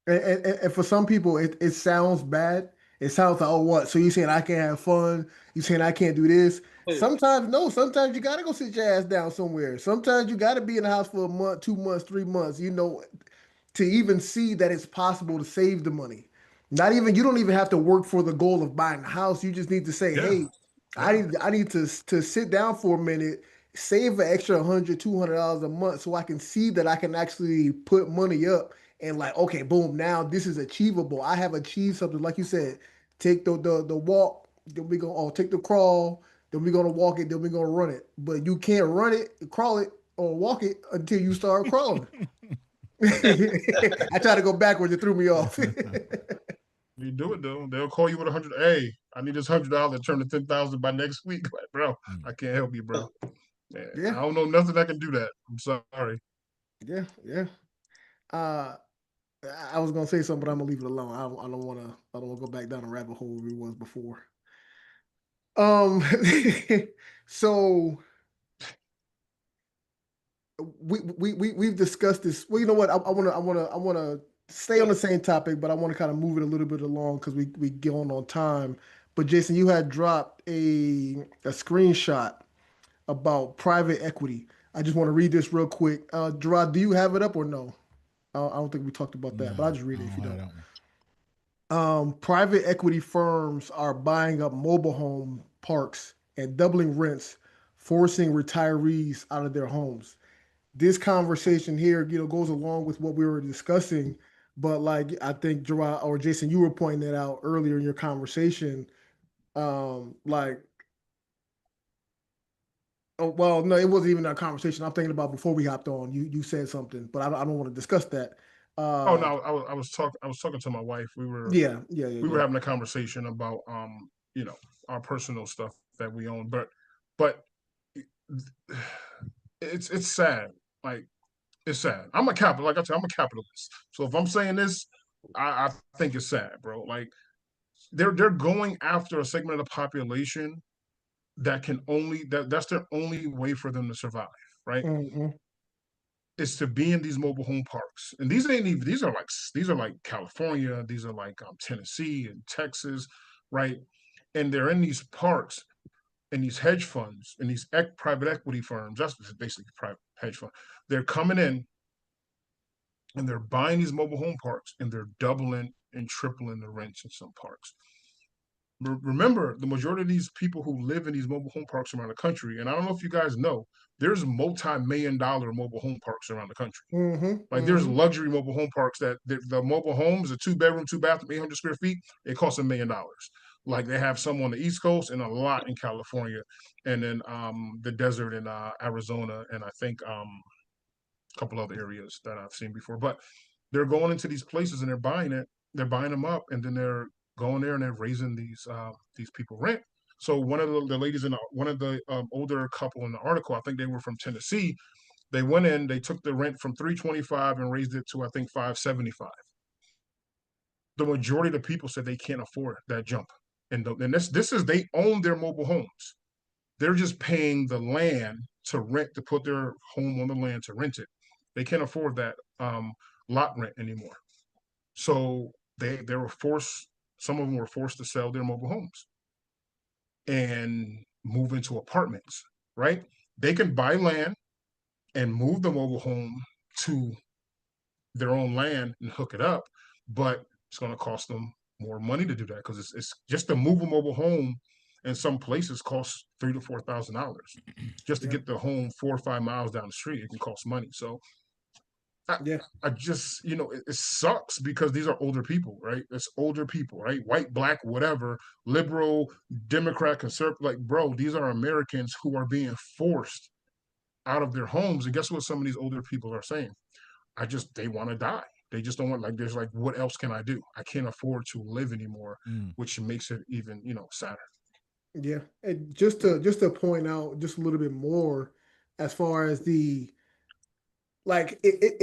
And for some people, it sounds bad. It sounds like, oh, what? So you saying I can't have fun? You saying I can't do this? Sometimes, no. Sometimes you got to go sit your ass down somewhere. Sometimes you got to be in the house for a month, 2 months, 3 months, to even see that it's possible to save the money. You don't even have to work for the goal of buying a house. You just need to say, hey, I need to sit down for a minute, save an extra $100, $200 a month so I can see that I can actually put money up. And like, okay, boom, now this is achievable. I have achieved something. Like you said, take the walk, then we're going to take the crawl, then we're going to walk it, then we're going to run it. But you can't run it, crawl it, or walk it until you start crawling. I try to go backwards, it threw me off. You do it though. They'll call you with 100. Hey, I need this $100 to turn to 10,000 by next week. Like, bro, I can't help you, bro. I don't know nothing that can do that. I'm sorry. Yeah. I was gonna say something, but I'm gonna leave it alone. I don't want to go back down the rabbit hole we was before. So we've discussed this. Well, you know what? I wanna stay on the same topic, but I want to kind of move it a little bit along because we get on time. But Jason, you had dropped a screenshot about private equity. I just want to read this real quick. Gerard, do you have it up or no? I don't think we talked about that, but I'll just read it if you don't. Private equity firms are buying up mobile home parks and doubling rents, forcing retirees out of their homes. This conversation here, goes along with what we were discussing, but like I think Gerard or Jason, you were pointing that out earlier in your conversation. Oh, well, no, it wasn't even a conversation. I'm thinking about before we hopped on. You said something, but I don't want to discuss that. Oh no, I was talking to my wife. We were were having a conversation about our personal stuff that we own, but it's sad. Like it's sad. I'm a capitalist. So if I'm saying this, I think it's sad, bro. Like they're going after a segment of the population that's their only way for them to survive, right? Mm-hmm. Is to be in these mobile home parks, and these are like California, these are like Tennessee and Texas, right? And they're in these parks, and these hedge funds and these private equity firms. That's basically private hedge fund. They're coming in, and they're buying these mobile home parks, and they're doubling and tripling the rents in some parks. Remember, the majority of these people who live in these mobile home parks around the country, and I don't know if you guys know, there's multi-million-dollar mobile home parks around the country. Mm-hmm. There's luxury mobile home parks that the mobile homes, a 2-bedroom, 2-bathroom, 800 square feet, it costs $1 million. Like they have some on the East Coast and a lot in California, and then the desert in Arizona, and I think a couple other areas that I've seen before. But they're going into these places and they're buying it. They're buying them up, and then they're going there and they're raising these people rent. So one of the ladies in one of the older couple in the article, I think they were from Tennessee. They went in, they took the rent from $325 and raised it to I think $575. The majority of the people said they can't afford that jump, and this is they own their mobile homes. They're just paying the land to rent, to put their home on the land to rent it. They can't afford that lot rent anymore. So they were forced. Some of them were forced to sell their mobile homes and move into apartments. Right? They can buy land and move the mobile home to their own land and hook it up, but it's going to cost them more money to do that because it's just to move a mobile home in some places costs $3,000 to $4,000 just to get the home 4 or 5 miles down the street. It can cost money. So I just, it sucks because these are older people, right? It's older people, right? White, black, whatever, liberal, Democrat, conservative. Like, bro, these are Americans who are being forced out of their homes. And guess what some of these older people are saying? They want to die. They just don't want, like, there's like, what else can I do? I can't afford to live anymore, which makes it even, sadder. Yeah. And just to point out just a little bit more as far as it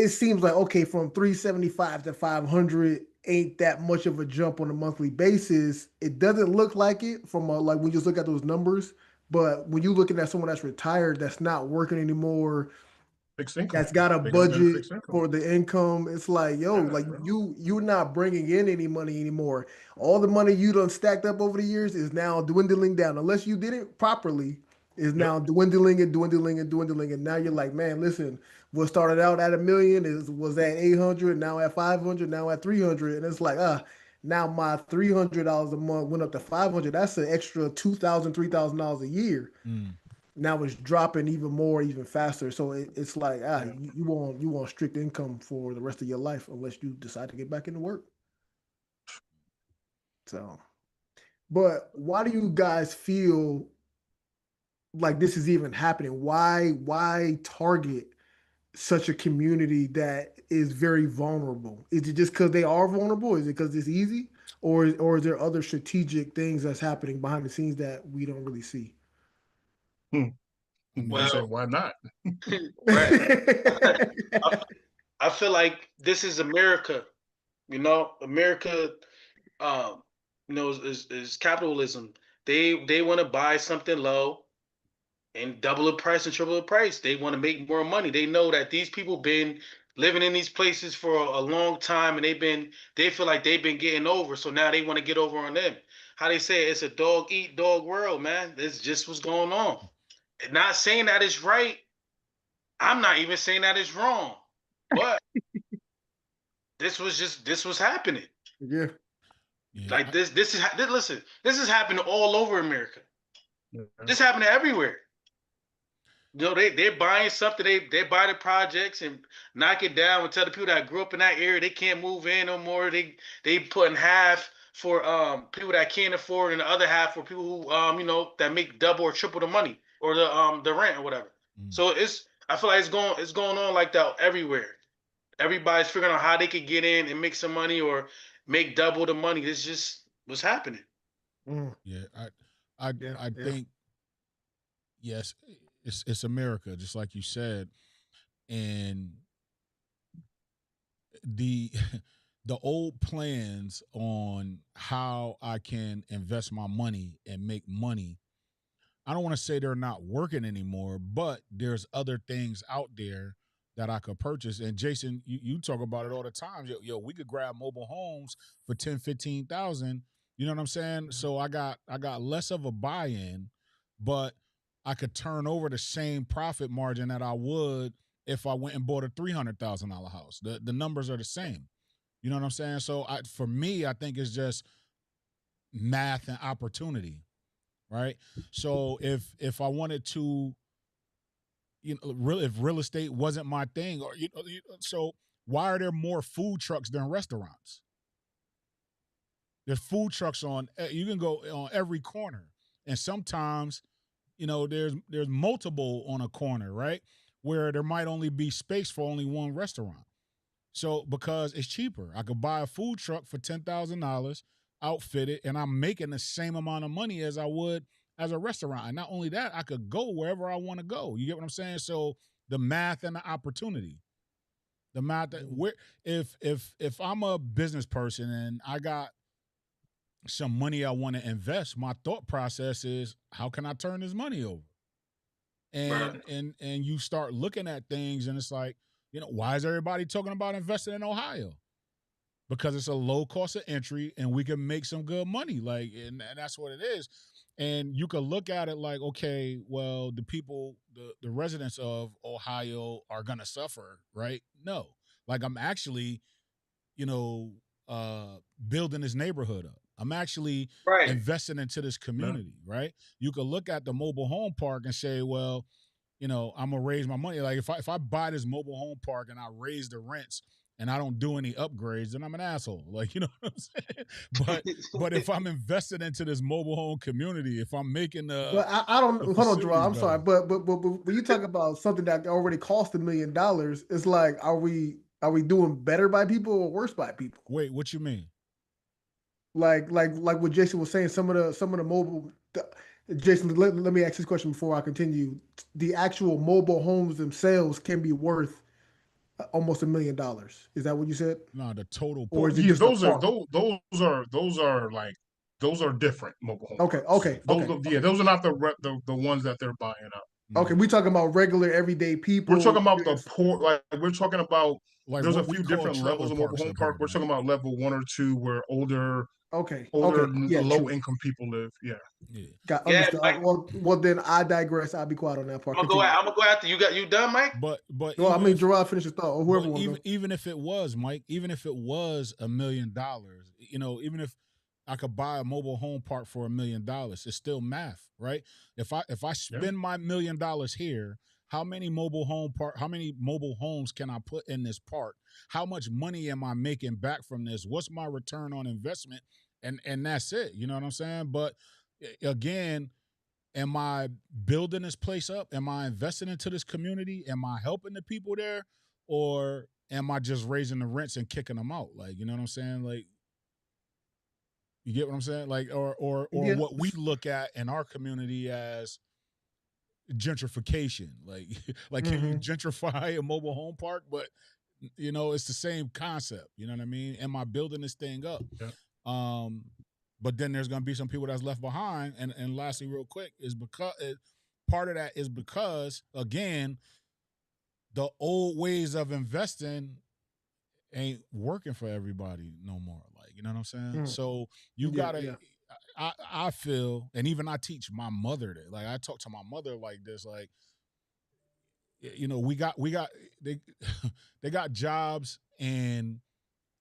seems like, okay, from 375 to 500 ain't that much of a jump on a monthly basis. It doesn't look like it from like when you just look at those numbers, but when you're looking at someone that's retired, that's not working anymore, that's got a budget for the income. It's like, you're not bringing in any money anymore. All the money you done stacked up over the years is now dwindling down. Unless you did it properly, is now dwindling and dwindling and dwindling. And now you're like, man, listen, what started out at $1 million was at 800, now at 500, now at 300. And it's like, now my $300 a month went up to 500. That's an extra $2,000, $3,000 a year. Now it's dropping even more, even faster. So it's like, you want strict income for the rest of your life unless you decide to get back into work. So, but why do you guys feel like this is even happening? Why target such a community that is very vulnerable? Is it just because they are vulnerable? Is it because it's easy? Or is there other strategic things that's happening behind the scenes that we don't really see? Well, why not? Right. I feel like this is America. America, is capitalism. They want to buy something low and double the price and triple the price. They want to make more money. They know that these people been living in these places for a long time, and they feel like they've been getting over. So now they want to get over on them. How they say it's a dog eat dog world, man. This is just what's going on. Not saying that it's right. I'm not even saying that it's wrong. But this was happening. Yeah. Like this is listen, this is happening all over America. This happening everywhere. They're buying something, they buy the projects and knock it down and tell the people that grew up in that area they can't move in no more. They putting half for people that can't afford and the other half for people who that make double or triple the money or the rent or whatever. So I feel like it's going on like that everywhere. Everybody's figuring out how they could get in and make some money or make double the money. It's just what's happening. Yeah, I think yes, it's America, just like you said, and the old plans on how I can invest my money and make money. I don't want to say they're not working anymore, but there's other things out there that I could purchase. And Jason, you talk about it all the time. Yo, we could grab mobile homes for 10, 15,000. You know what I'm saying? So I got less of a buy-in, but I could turn over the same profit margin that I would if I went and bought a $300,000 house. The numbers are the same. You know what I'm saying? So for me, I think it's just math and opportunity, right? So if I wanted to, if real estate wasn't my thing, or so why are there more food trucks than restaurants? There's food trucks on. You can go on every corner, and sometimes, there's multiple on a corner, right? Where there might only be space for only one restaurant. So because it's cheaper, I could buy a food truck for $10,000, outfit it, and I'm making the same amount of money as I would as a restaurant. And not only that, I could go wherever I want to go. You get what I'm saying? So the math and the opportunity. The math that if I'm a business person and I got some money I want to invest, my thought process is, how can I turn this money over? And and you start looking at things, and it's like, why is everybody talking about investing in Ohio? Because it's a low cost of entry and we can make some good money. Like, and that's what it is. And you could look at it like, okay, well, the people, the residents of Ohio are gonna suffer, right? No. Like, I'm actually, building this neighborhood up. I'm actually investing into this community, right? You could look at the mobile home park and say, well, I'm gonna raise my money. Like, if I buy this mobile home park and I raise the rents and I don't do any upgrades, then I'm an asshole. Like, you know what I'm saying? But if I'm invested into this mobile home community, if I'm making but I don't hold on, Gerard. I'm sorry, but when you talk about something that already cost $1 million, it's like, are we doing better by people or worse by people? Wait, what you mean? Like what Jason was saying, some of the mobile. Jason, let me ask this question before I continue. The actual mobile homes themselves can be worth almost $1 million. Is that what you said? No, the total. Or is it just those are different mobile homes. Okay. Those are not the ones that they're buying up. Okay, we're talking about regular everyday people. We're talking about the poor. Like, we're talking about. Like, there's a few different levels of mobile home park. We're talking about level 1 or 2 where older low income people live. Understood. Well, then I digress. I'll be quiet on that part. I'm gonna go after you. You done, Mike? But Gerard, finish his thought. Or whoever even if it was, Mike, even if it was $1 million, even if I could buy a mobile home park for $1 million, it's still math, right? If I spend my $1 million here, how many mobile homes can I put in this park? How much money am I making back from this? What's my return on investment? And that's it. You know what I'm saying? But again, am I building this place up? Am I investing into this community? Am I helping the people there? Or am I just raising the rents and kicking them out? Like, you know what I'm saying? Like, you get what I'm saying? Like, or what we look at in our community as gentrification. Like can you gentrify a mobile home park? But it's the same concept. You know what I mean? Am I building this thing up? Yeah. But then there's gonna be some people that's left behind. And lastly, real quick, is because part of that is because, again, the old ways of investing ain't working for everybody no more. Like, you know what I'm saying? So you gotta. I feel, and even I teach my mother that. Like, I talk to my mother like this. Like, they got jobs and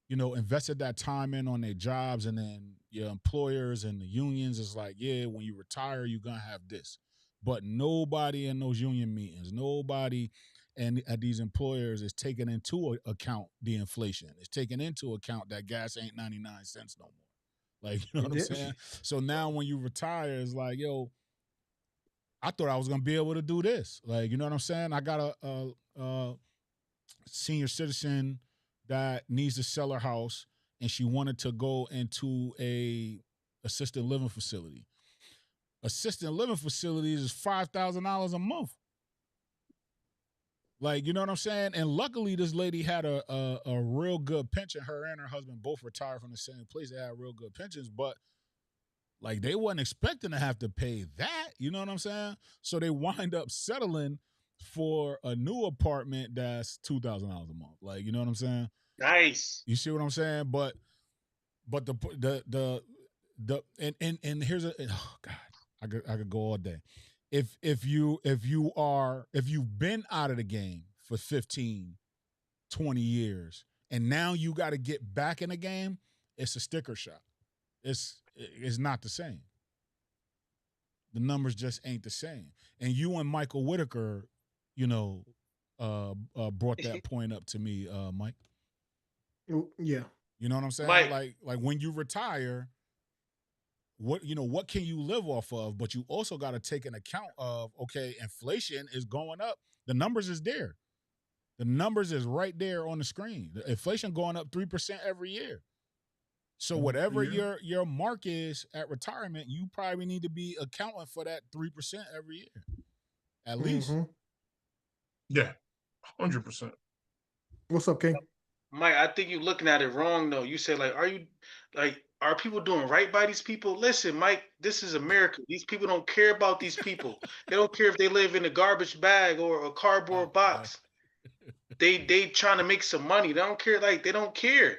invested that time in on their jobs, and then your employers and the unions is like, yeah, when you retire, you're gonna have this. But nobody in those union meetings, nobody and at these employers is taking into account the inflation. It's taking into account that gas ain't 99 cents no more. Like, you know what I'm saying? So now when you retire, it's like, yo, I thought I was gonna be able to do this. Like, you know what I'm saying? I got a senior citizen that needs to sell her house, and she wanted to go into a assisted living facility. Assisted living facilities is $5,000 a month. Like, you know what I'm saying? And luckily, this lady had a real good pension. Her and her husband both retired from the same place. They had real good pensions, but like, they wasn't expecting to have to pay that. You know what I'm saying? So they wind up settling for a new apartment that's $2,000 a month. Like, you know what I'm saying? Nice. You see what I'm saying? But the and here's oh God, I could go all day. If you've been out of the game for 15, 20 years, and now you got to get back in the game, it's a sticker shock. It's not the same. The numbers just ain't the same. And you and Michael Whitaker, brought that point up to me, Mike. Yeah. You know what I'm saying? Mike. Like when you retire, what can you live off of? But you also got to take an account of, okay, inflation is going up. The numbers is there. The numbers is right there on the screen. The inflation going up 3% every year. So whatever your mark is at retirement, you probably need to be accounting for that 3% every year, at least. Yeah, 100%. What's up, King? Mike, I think you're looking at it wrong though. You said like, are people doing right by these people? Listen, Mike, this is America. These people don't care about these people. They don't care if they live in a garbage bag or a cardboard box. They trying to make some money. They don't care. Like, they don't care.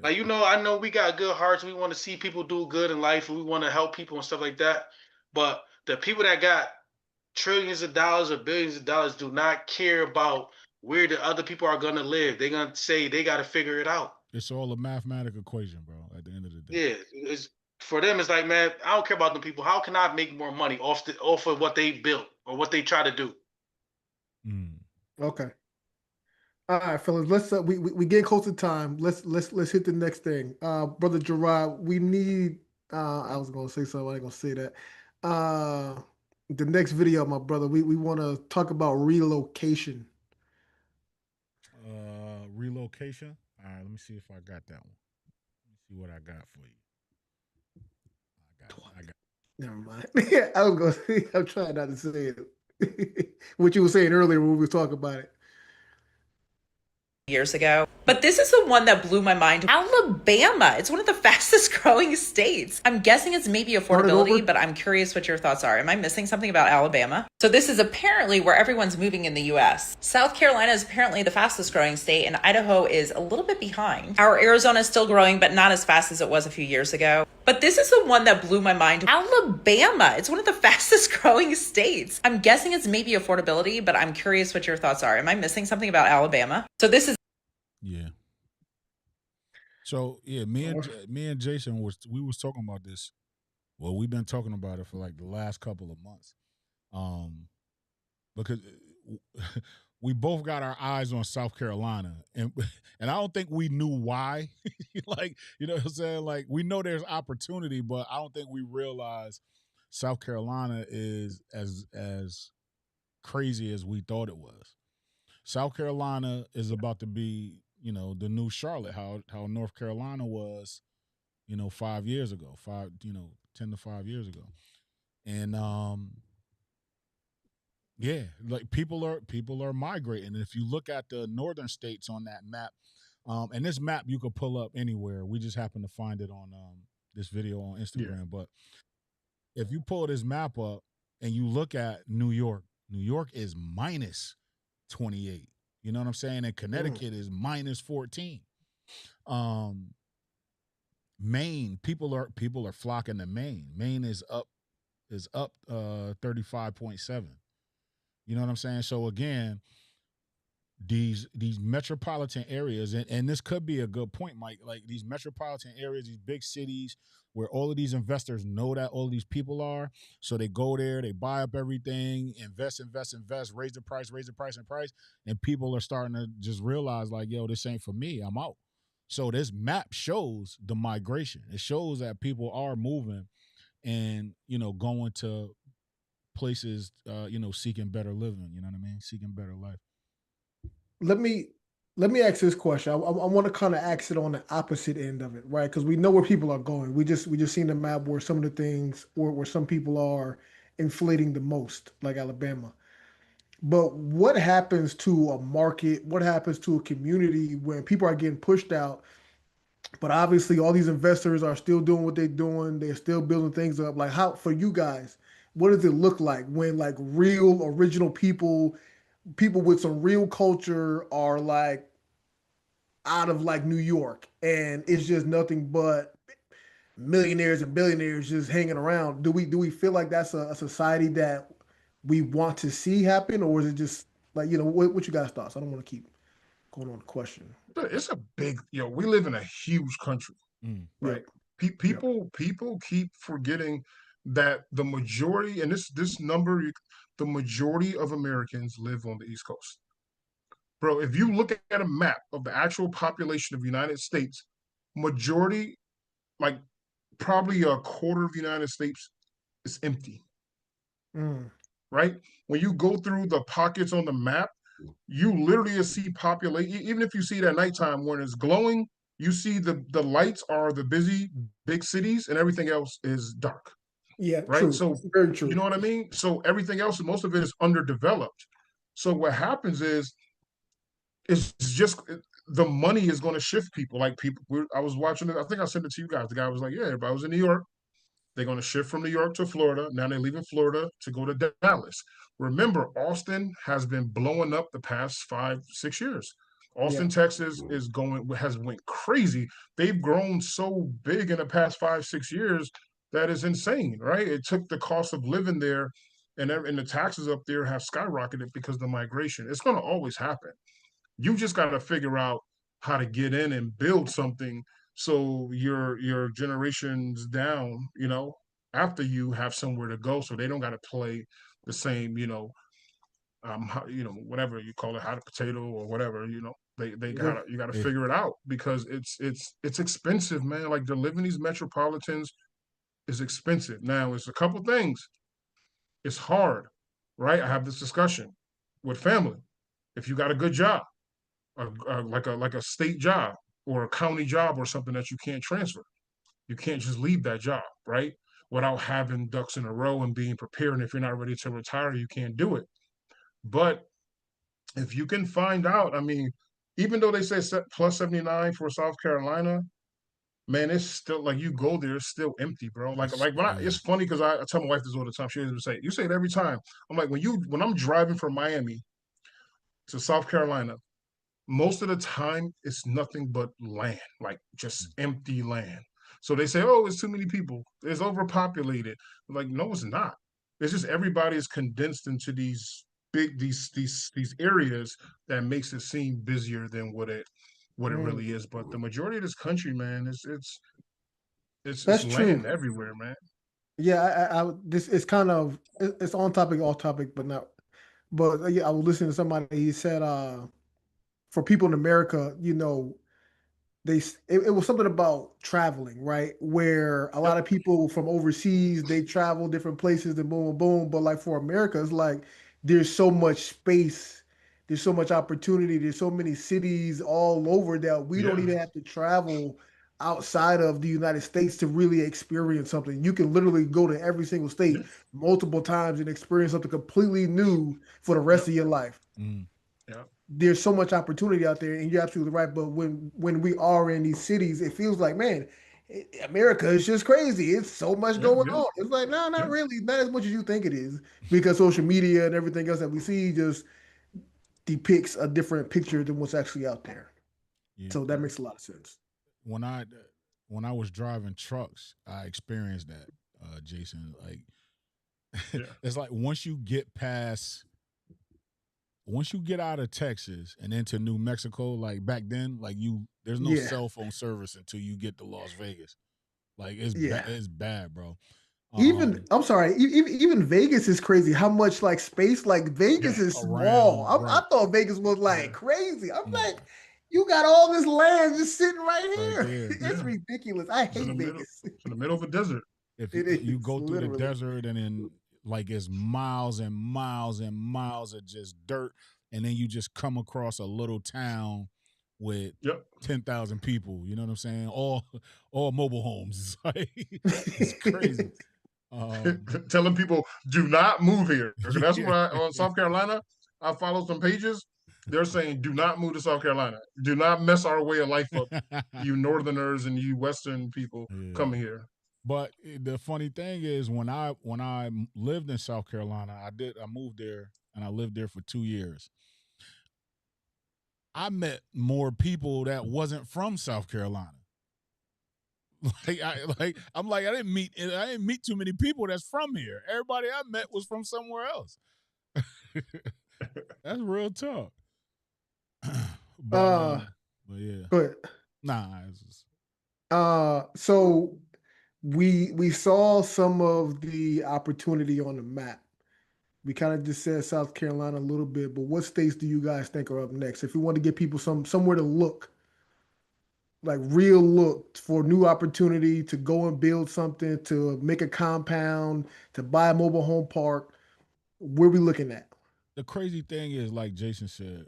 Like, I know we got good hearts. We want to see people do good in life, and we want to help people and stuff like that. But the people that got trillions of dollars or billions of dollars do not care about where the other people are going to live. They're going to say they got to figure it out. It's all a mathematical equation, bro, at the end of the day. Yeah. It's, for them, it's like, man, I don't care about them people. How can I make more money off of what they built or what they try to do? Okay. All right, fellas. Let's we get close to time. Let's hit the next thing. Brother Gerard, we need. I was gonna say something. I ain't gonna say that. The next video, my brother. We want to talk about relocation. Relocation. All right. Let me see if I got that one. Let me see what I got for you. I got. Never mind. I was gonna say. I'm trying not to say it. What you were saying earlier when we were talking about it. Years ago. But this is the one that blew my mind. Alabama. It's one of the fastest growing states. I'm guessing it's maybe affordability, but I'm curious what your thoughts are. Am I missing something about Alabama? So this is apparently where everyone's moving in the US. South Carolina is apparently the fastest growing state, and Idaho is a little bit behind. Our Arizona is still growing, but not as fast as it was a few years ago. But this is the one that blew my mind. Alabama. It's one of the fastest growing states. I'm guessing it's maybe affordability, but I'm curious what your thoughts are. Am I missing something about Alabama? So this is. Yeah. So yeah, me and Jason was talking about this. Well, we've been talking about it for like the last couple of months. Because we both got our eyes on South Carolina, and I don't think we knew why. Like, you know what I'm saying? Like, we know there's opportunity, but I don't think we realize South Carolina is as crazy as we thought it was. South Carolina is about to be, the new Charlotte, how North Carolina was, 5 years ago, 10 to 5 years ago. And yeah, like people are migrating. And if you look at the northern states on that map, and this map you could pull up anywhere. We just happen to find it on this video on Instagram. Yeah. But if you pull this map up and you look at New York is minus 28. You know what I'm saying? And Connecticut is minus 14. Maine, people are flocking to Maine. Maine is up 35.7. You know what I'm saying? So again, these metropolitan areas, and this could be a good point, Mike, like these metropolitan areas, these big cities where all of these investors know that all of these people are. So they go there, they buy up everything, invest, raise the price. And people are starting to just realize like, yo, this ain't for me. I'm out. So this map shows the migration. It shows that people are moving and, going to places, seeking better living. You know what I mean? Seeking better life. Let me ask this question. I want to kind of ask it on the opposite end of it, right? Because we know where people are going. We just seen the map where some of the things where some people are inflating the most, like Alabama. But what happens to a market? What happens to a community when people are getting pushed out? But obviously, all these investors are still doing what they're doing. They're still building things up. Like, how for you guys? What does it look like when like real original people with some real culture are like out of like New York and it's just nothing but millionaires and billionaires just hanging around? Do we feel like that's a society that we want to see happen, or is it just like, what you guys thoughts? I don't want to keep going on the question. It's a big, we live in a huge country, right? Yeah. People keep forgetting that the majority, and this number, the majority of Americans live on the East Coast. Bro, if you look at a map of the actual population of the United States, majority, like probably a quarter of the United States is empty. Right? When you go through the pockets on the map, you literally see population. Even if you see it at nighttime when it's glowing, you see the lights are the busy big cities, and everything else is dark. Yeah, right. true. So very true. You know what I mean? So everything else, most of it is underdeveloped. So what happens is, it's just the money is going to shift people. Like I was watching it. I think I sent it to you guys. The guy was like, "Yeah, if I was in New York, they're going to shift from New York to Florida. Now they're leaving Florida to go to Dallas. Remember, Austin has been blowing up the past 5-6 years. Austin, Texas has went crazy. They've grown so big in the past 5-6 years that is insane, right? It took the cost of living there, and the taxes up there have skyrocketed because of the migration. It's going to always happen. You just got to figure out how to get in and build something so your generations down, after you have somewhere to go, so they don't got to play the same, whatever you call it, hot potato or whatever, they got you got to figure it out, because it's expensive, man. Like, to live in these metropolitans is expensive. Now, it's a couple things. It's hard, right? I have this discussion with family. If you got a good job, like a state job or a county job or something that you can't transfer, you can't just leave that job, right? Without having ducks in a row and being prepared. And if you're not ready to retire, you can't do it. But if you can find out, I mean, even though they say plus 79 for South Carolina, man, it's still like, you go there, it's still empty, bro. Like it's funny because I tell my wife this all the time. She always say, you say it every time. I'm like, when I'm driving from Miami to South Carolina, most of the time it's nothing but land, like just empty land. So they say, oh, it's too many people, it's overpopulated. Like, no, it's not. It's just everybody is condensed into these big these areas that makes it seem busier than what it really is. But the majority of this country, man, it's land everywhere, man. Yeah, I this is kind of, it's on topic, off topic, but not. But yeah, I was listening to somebody. He said, for people in America, it was something about traveling, right? Where a lot of people from overseas, they travel different places and boom, boom. But like for America, it's like there's so much space, there's so much opportunity, there's so many cities all over that we don't even have to travel outside of the United States to really experience something. You can literally go to every single state multiple times and experience something completely new for the rest of your life. There's so much opportunity out there, and you're absolutely right. But when we are in these cities, it feels like, man, America is just crazy. It's so much going on. It's like, no, not really, not as much as you think it is, because social media and everything else that we see just depicts a different picture than what's actually out there. So that makes a lot of sense. When I was driving trucks, I experienced that, Jason. Like, it's like once you get out of Texas and into New Mexico, like back then, like there's no cell phone service until you get to Las Vegas. Like, it's bad, bro. I'm sorry, even Vegas is crazy. How much like space? Like, Vegas is small. I thought Vegas was like crazy. I'm like, you got all this land just sitting right here. It's ridiculous. I hate Vegas. It's in the middle of a desert. If you go through the desert, and then like it's miles and miles and miles of just dirt, and then you just come across a little town with 10,000 people. You know what I'm saying? All mobile homes. It's crazy. Telling people, do not move here. That's why on South Carolina, I follow some pages. They're saying, do not move to South Carolina. Do not mess our way of life up, you Northerners and you Western people coming here. But the funny thing is, when I lived in South Carolina, I moved there and I lived there for 2 years. I met more people that wasn't from South Carolina. I didn't meet too many people that's from here. Everybody I met was from somewhere else. That's real talk. But yeah. Go ahead. Nah. So we saw some of the opportunity on the map. We kind of just said South Carolina a little bit, but what states do you guys think are up next? If you want to give people somewhere to look, like real look for new opportunity to go and build something, to make a compound, to buy a mobile home park? Where we looking at? The crazy thing is, like Jason said,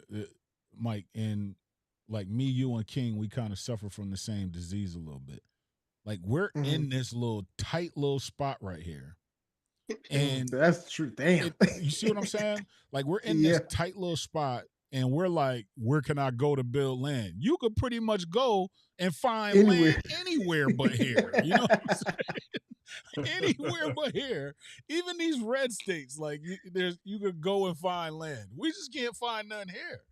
Mike, and like me, you, and King, we kind of suffer from the same disease a little bit. Like we're in this little tight little spot right here. And that's true. Damn. You see what I'm saying? Like we're in this tight little spot and we're like, where can I go to build land? You could pretty much go and find land anywhere but here. You know what I'm saying? Anywhere but here. Even these red states, like you could go and find land. We just can't find none here.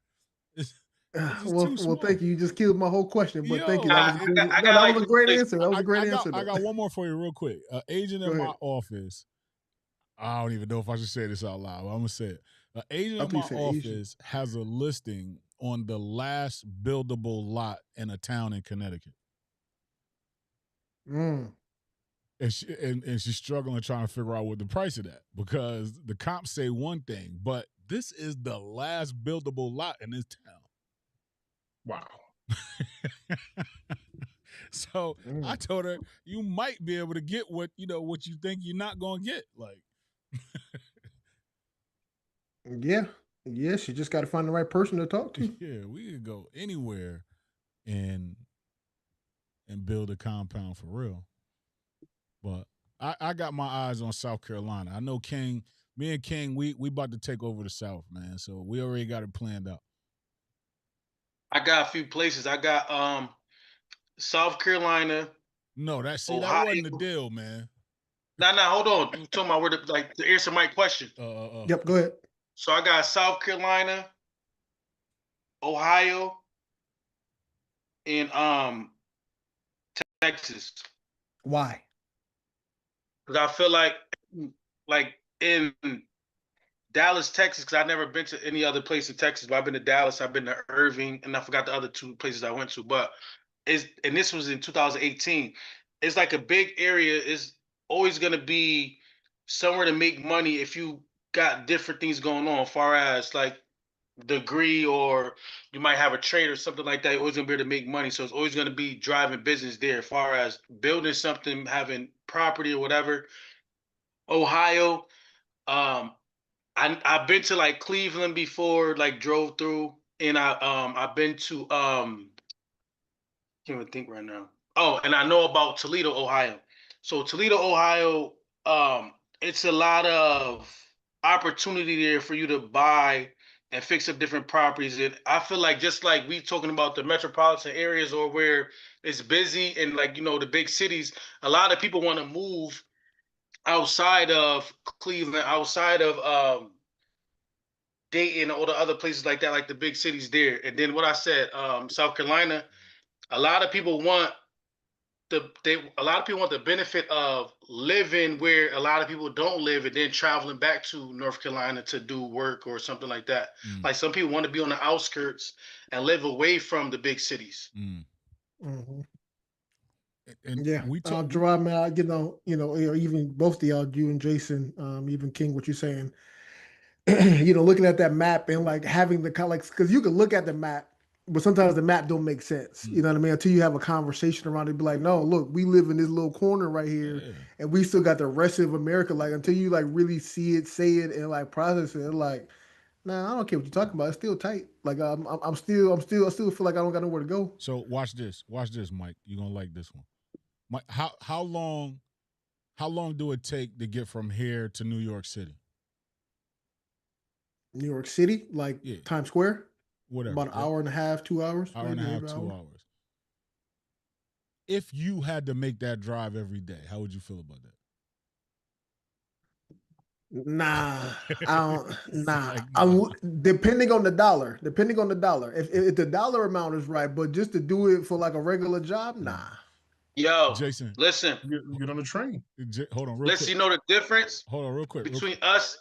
Well, thank you. You just killed my whole question, but thank you. That was a great answer. That was a great answer. I got one more for you real quick. Agent in my office, I don't even know if I should say this out loud, but I'm going to say it. An agent in my office has a listing on the last buildable lot in a town in Connecticut. And she's struggling trying to figure out what the price of that, because the comps say one thing, but this is the last buildable lot in this town. Wow. So I told her, you might be able to get what you think you're not going to get. Like, yeah, she just got to find the right person to talk to. Yeah, we could go anywhere and build a compound for real. But I got my eyes on South Carolina. I know King, me and King, we about to take over the South, man. So we already got it planned out. I got a few places. I got South Carolina. No, that wasn't the deal, man. Nah, hold on. You talking about where to answer my question? Yep, go ahead. So I got South Carolina, Ohio, and Texas. Why? Because I feel like in Dallas, Texas, because I've never been to any other place in Texas, but I've been to Dallas, I've been to Irving, and I forgot the other two places I went to. But and this was in 2018. It's like a big area. It's always gonna be somewhere to make money if you got different things going on, as far as like degree, or you might have a trade or something like that. You're always gonna be able to make money. So it's always gonna be driving business there, as far as building something, having property or whatever. Ohio, I've been to like Cleveland before, like drove through, and I've been to can't even think right now. Oh, and I know about Toledo, Ohio. So Toledo, Ohio, it's a lot of opportunity there for you to buy and fix up different properties. And I feel like, just like we talking about the metropolitan areas, or where it's busy and like, the big cities, a lot of people want to move outside of Cleveland, outside of Dayton, or the other places like that, like the big cities there. And then what I said, South Carolina, a lot of people want the benefit of living where a lot of people don't live, and then traveling back to North Carolina to do work or something like that. Like some people want to be on the outskirts and live away from the big cities. And yeah, Gerard, man, even both of y'all, you and Jason, even King, what you're saying, looking at that map and like having the kind of like, because you can look at the map, but sometimes the map don't make sense. You know what I mean? Until you have a conversation around it, be like, no, look, we live in this little corner right here, and we still got the rest of America. Like, until you like really see it, say it, and like process it, like, nah, I don't care what you're talking about. It's still tight. Like, I still feel like I don't got nowhere to go. So watch this, Mike. You're gonna like this one. Mike, how long do it take to get from here to New York City? New York City, like Times Square? Whatever. About an hour and a half, 2 hours. Hour and a half, 2 hours. If you had to make that drive every day, how would you feel about that? Nah, I don't. Nah, depending on the dollar. If the dollar amount is right, but just to do it for like a regular job, nah. Yo, Jason, listen. Get on the train. Hold on, real quick. You know the difference? Hold on, real quick. Between us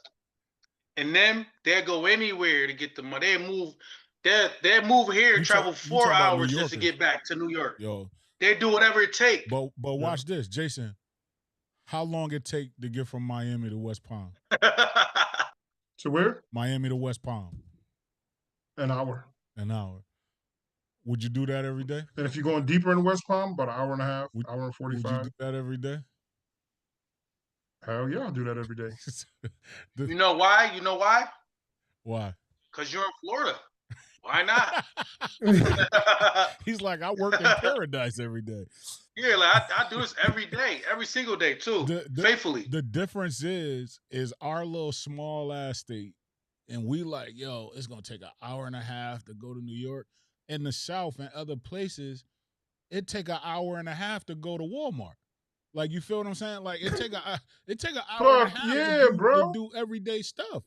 and them, they'll go anywhere to get the money. They move here and travel 4 hours just to get back to New York. Yo, they do whatever it takes. But watch this, Jason. How long it take to get from Miami to West Palm? To where? Miami to West Palm. An hour. Would you do that every day? And if you're going deeper in West Palm, about an hour and a half, hour and 45. Would you do that every day? Hell yeah, I'll do that every day. You know why? You know why? Why? Because you're in Florida. Why not? He's like, I work in paradise every day. Yeah, like I do this every day, every single day too, faithfully. The difference is our little small ass state, and we like, yo, it's gonna take an hour and a half to go to New York. In the South and other places, it take an hour and a half to go to Walmart. Like, you feel what I'm saying? Like, it take an hour and a half to do everyday stuff.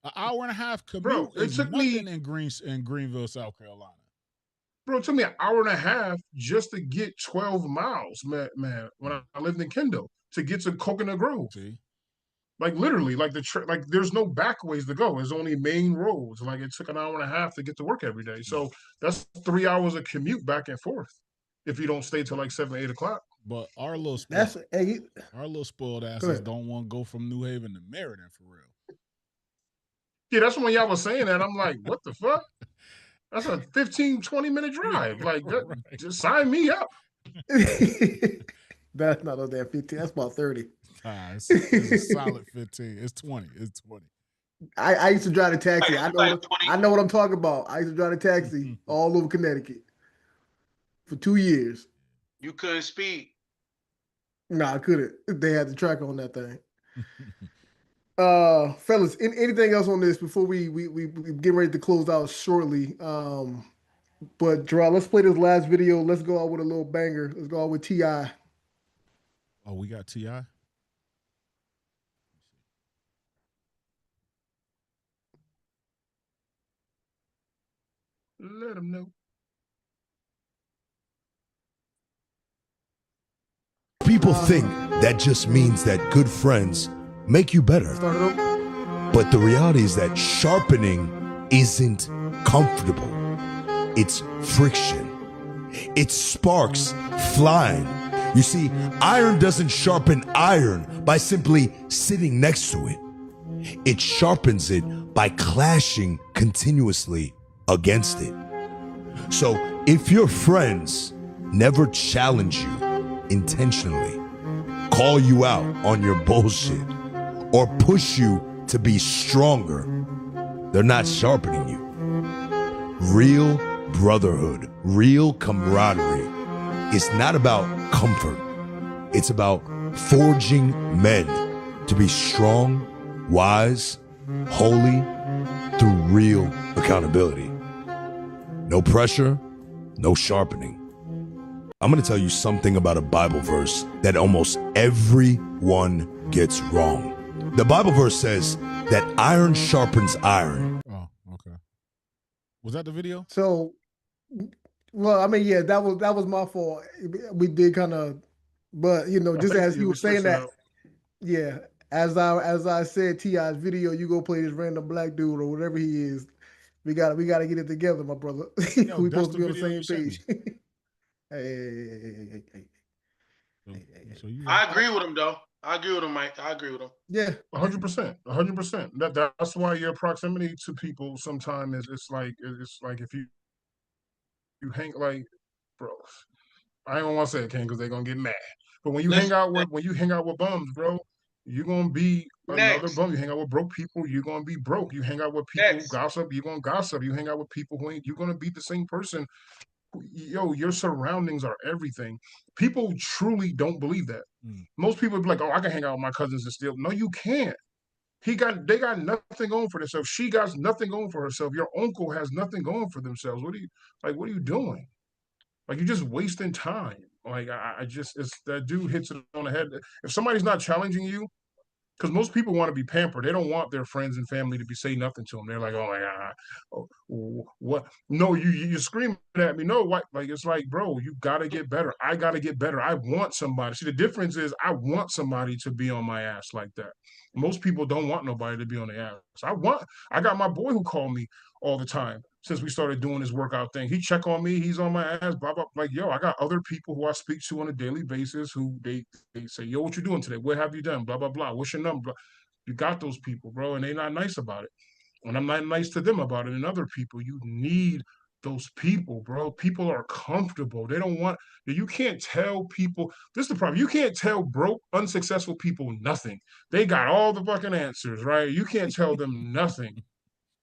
An hour and a half commute is nothing in Greenville, South Carolina. Bro, it took me an hour and a half just to get 12 miles, man. When I lived in Kendall, to get to Coconut Grove. See? Like literally, like there's no back ways to go. There's only main roads. Like it took an hour and a half to get to work every day. So that's 3 hours of commute back and forth. If you don't stay till like 7, 8 o'clock. But our little spoiled asses don't want to go from New Haven to Meriden for real. Yeah, that's when y'all was saying that. I'm like, what the fuck? That's a 15, 20-minute drive. Like, just sign me up. That's not a damn 15. That's about 30. It's a solid 15. It's 20. It's 20. I used to drive a taxi. I know what I'm talking about. I used to drive a taxi all over Connecticut for 2 years. You couldn't speed. No, I couldn't. They had the track on that thing. Fellas, anything else on this before we get ready to close out shortly? But Gerard, let's play this last video. Let's go out with a little banger. Let's go out with T.I. Oh, we got T.I.? Let him know. People think that just means that good friends make you better. But the reality is that sharpening isn't comfortable. It's friction. It's sparks flying. You see, iron doesn't sharpen iron by simply sitting next to it. It sharpens it by clashing continuously against it. So if your friends never challenge you intentionally, call you out on your bullshit, or push you to be stronger, they're not sharpening you. Real brotherhood, real camaraderie is not about comfort. It's about forging men to be strong, wise, holy, through real accountability. No pressure, no sharpening. I'm going to tell you something about a Bible verse that almost everyone gets wrong. The Bible verse says that iron sharpens iron. Oh, okay. Was that the video? So, well, I mean, yeah, that was my fault. We did kind of, but you know, just as you were saying that, yeah, as I said, T.I.'s video, you go play this random black dude or whatever he is. We gotta get it together, my brother. Yo, we supposed to be on the video same you page. Hey. I agree with him, though. I agree with him, Mike. I agree with him. Yeah, 100%. 100%. That's why your proximity to people sometimes it's like if you hang like, bro. I don't want to say it, King, because they're gonna get mad. But when you hang out with bums, bro, you're gonna be another bum. You hang out with broke people, you're gonna be broke. You hang out with people who gossip, you're gonna gossip. You hang out with people who ain't, you're gonna be the same person. Yo, your surroundings are everything. People truly don't believe that. Most people be like, "Oh, I can hang out with my cousins and still." No, you can't. They got nothing going for themselves. She got nothing going for herself. Your uncle has nothing going for themselves. What are you doing? Like, you're just wasting time. Like, it's that dude hits it on the head. If somebody's not challenging you, because most people want to be pampered. They don't want their friends and family to say nothing to them. They're like, oh my God, what? No, you're screaming at me. No, what? Like, it's like, bro, you got to get better. I got to get better. I want somebody. See, the difference is I want somebody to be on my ass like that. Most people don't want nobody to be on their ass. I got my boy who called me all the time since we started doing this workout thing. He check on me. He's on my ass, blah, blah. Like, yo, I got other people who I speak to on a daily basis who they say, yo, what you doing today? What have you done? Blah, blah, blah. What's your number? You got those people, bro, and they're not nice about it. And I'm not nice to them about it. And other people, you need those people, bro. People are comfortable. They don't want, you can't tell people, this is the problem. You can't tell broke, unsuccessful people nothing. They got all the fucking answers, right? You can't tell them nothing.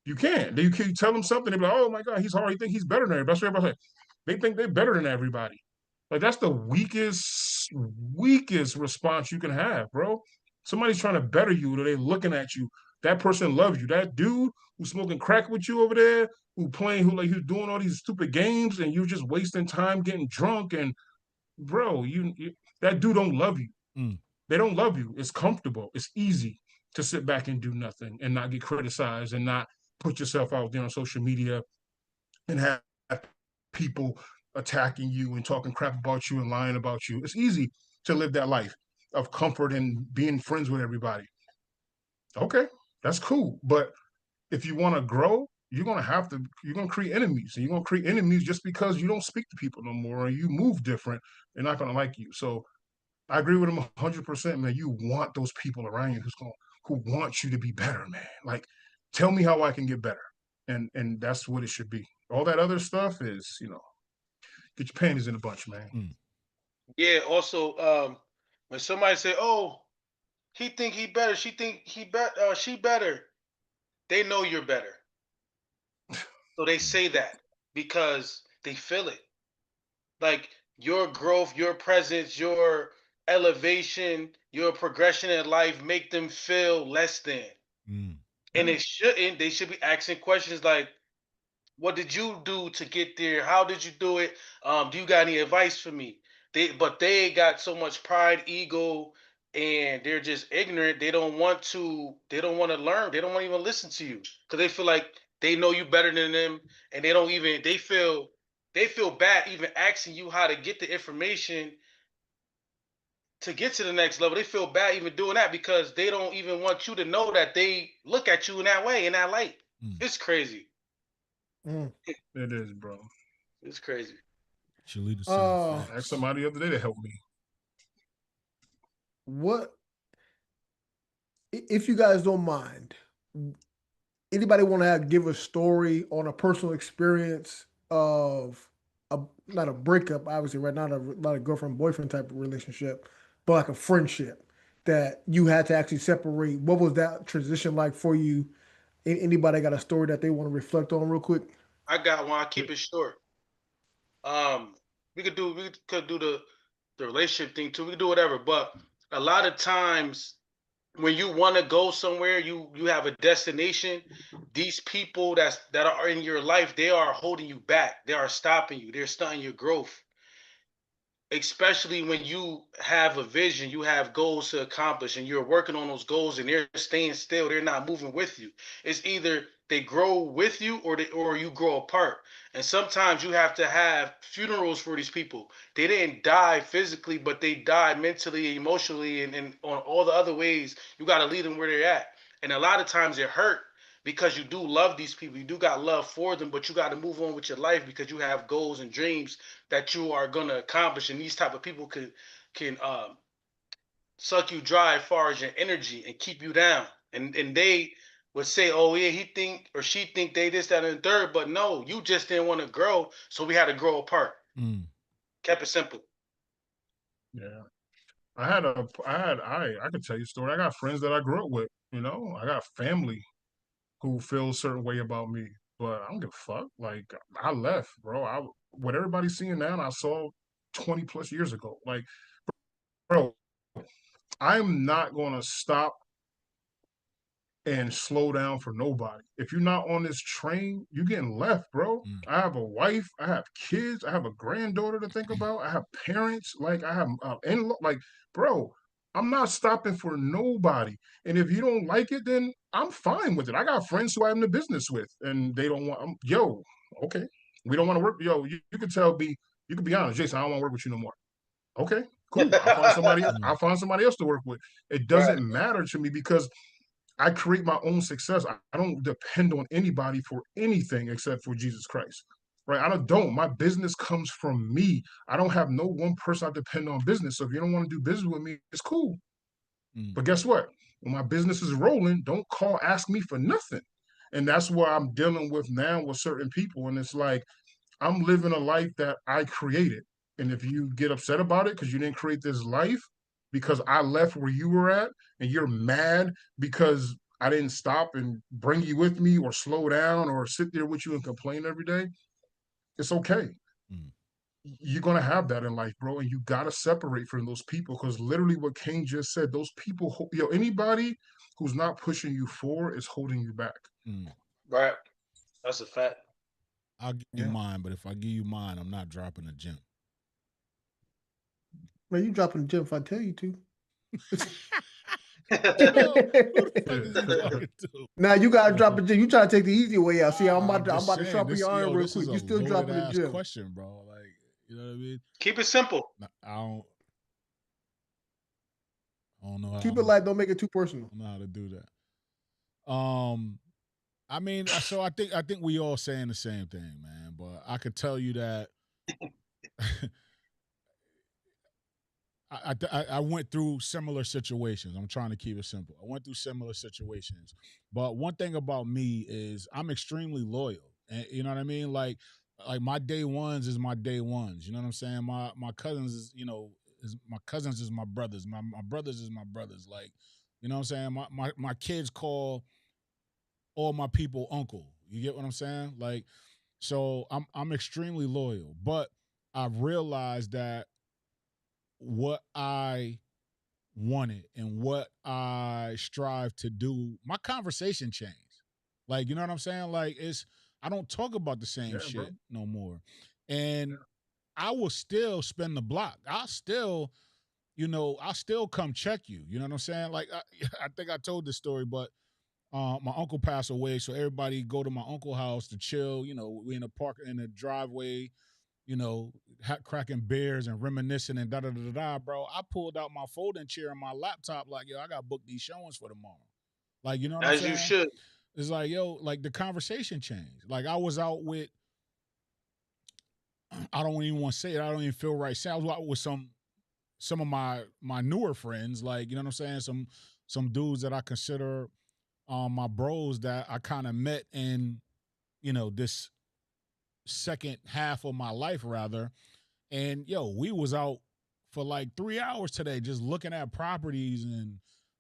You can't. You can tell them something, they're like, oh my God, he's hard. He think he's better than everybody. That's what everybody say. They think they're better than everybody. Like, that's the weakest response you can have, bro. Somebody's trying to better you, or they looking at you. That person loves you. That dude who's smoking crack with you over there, who's doing all these stupid games, and you're just wasting time getting drunk. And bro, that dude don't love you. They don't love you. It's comfortable. It's easy to sit back and do nothing and not get criticized and not put yourself out there on social media and have people attacking you and talking crap about you and lying about you. It's easy to live that life of comfort and being friends with everybody. Okay, that's cool. But if you want to grow, you're going to create enemies. And you're going to create enemies just because you don't speak to people no more, or you move different. They're not going to like you. So I agree with him 100%, man. You want those people around you who want you to be better, man. Like, tell me how I can get better. And that's what it should be. All that other stuff is, get your panties in a bunch, man. Yeah. Also, when somebody say, "Oh, he think he better," she think she better, they know you're better. So they say that because they feel it. Like, your growth, your presence, your elevation, your progression in life make them feel less than. And they should be asking questions like, what did you do to get there? How did you do it? Do you got any advice for me? But they got so much pride, ego, and they're just ignorant. They don't want to learn. They don't want to even listen to you because they feel like they know you better than them, and they feel bad even asking you how to get the information to get to the next level. They feel bad even doing that because they don't even want you to know that they look at you in that way, in that light. It's crazy. It is, bro. It's crazy. Ask somebody the other day to help me. What, if you guys don't mind, anybody want to give a story on a personal experience of not a breakup, obviously, right? Not a girlfriend boyfriend type of relationship, but like a friendship that you had to actually separate. What was that transition like for you? Anybody got a story that they want to reflect on real quick? I got one. I'll keep it short. We could do the relationship thing too. We could do whatever, but a lot of times when you want to go somewhere, you have a destination. These people that are in your life, they are holding you back. They are stopping you. They're stunting your growth. Especially when you have a vision, you have goals to accomplish, and you're working on those goals, and they're staying still. They're not moving with you. It's either they grow with you or you grow apart. And sometimes you have to have funerals for these people. They didn't die physically, but they died mentally, emotionally, and on all the other ways. You got to lead them where they're at. And a lot of times it hurt because you do love these people. You do got love for them, but you got to move on with your life because you have goals and dreams that you are going to accomplish. And these type of people can suck you dry as far as your energy and keep you down. And they would say, oh yeah, he think or she think they this, that, and the third, but no, you just didn't want to grow, so we had to grow apart. Kept it simple. Yeah. I could tell you a story. I got friends that I grew up with, I got family who feel a certain way about me, but I don't give a fuck. Like, I left, bro. What everybody's seeing now, I saw 20 plus years ago. Like, bro, I'm not going to stop and slow down for nobody. If you're not on this train, you're getting left, bro. I have a wife, I have kids, I have a granddaughter to think about, I have parents, like I have like, bro, I'm not stopping for nobody. And if you don't like it, then I'm fine with it. I got friends who I'm in the business with, and they don't want. Okay, we don't want to work. You could tell me. You could be honest, Jason. I don't want to work with you no more. Okay, cool. I'll find somebody else. I'll find somebody else to work with. It doesn't matter to me because I create my own success. I don't depend on anybody for anything except for Jesus Christ. Right? I don't. My business comes from me. I don't have no one person I depend on business. So if you don't want to do business with me, it's cool. But guess what? When my business is rolling, don't ask me for nothing. And that's what I'm dealing with now with certain people. And it's like, I'm living a life that I created. And if you get upset about it because you didn't create this life, because I left where you were at, and you're mad because I didn't stop and bring you with me or slow down or sit there with you and complain every day, it's okay. You're going to have that in life, bro. And you got to separate from those people, because literally what King just said, those people, anybody who's not pushing you forward is holding you back. Right. That's a fact. I'll give you mine, but if I give you mine, I'm not dropping the gym. Man, you dropping the gym if I tell you to. Now you gotta drop the gym. You try to take the easy way out. See, I'm about to sharpen your iron real quick. You still dropping the gym. Question, bro. Like, you know what I mean? Keep it simple. I don't know. Keep it light. Don't make it too personal. I don't know how to do that. I mean, so I think we all saying the same thing, man. But I could tell you that I went through similar situations. I'm trying to keep it simple. I went through similar situations. But one thing about me is I'm extremely loyal. And you know what I mean? Like my day ones is my day ones. You know what I'm saying? My cousins is, my cousins is my brothers. My brothers is my brothers. Like, you know what I'm saying? My kids call all my people uncle. You get what I'm saying? Like, so I'm extremely loyal. But I realized that what I wanted and what I strive to do, my conversation changed. Like, you know what I'm saying? Like, I don't talk about the same shit no more. And I will still spin the block. I'll still come check you. You know what I'm saying? Like, I think I told this story, but my uncle passed away, so everybody go to my uncle's house to chill. You know, we in the park, in the driveway, cracking beers and reminiscing and da-da-da-da-da, bro. I pulled out my folding chair and my laptop like, yo, I got to book these showings for tomorrow. Like, you know what I'm saying? As you should. It's like, yo, like the conversation changed. Like I was out with, I don't even want to say it. I don't even feel right saying. I was out with some of my newer friends, like, you know what I'm saying? Some dudes that I consider my bros that I kind of met in, this second half of my life rather. And we was out for like 3 hours today just looking at properties and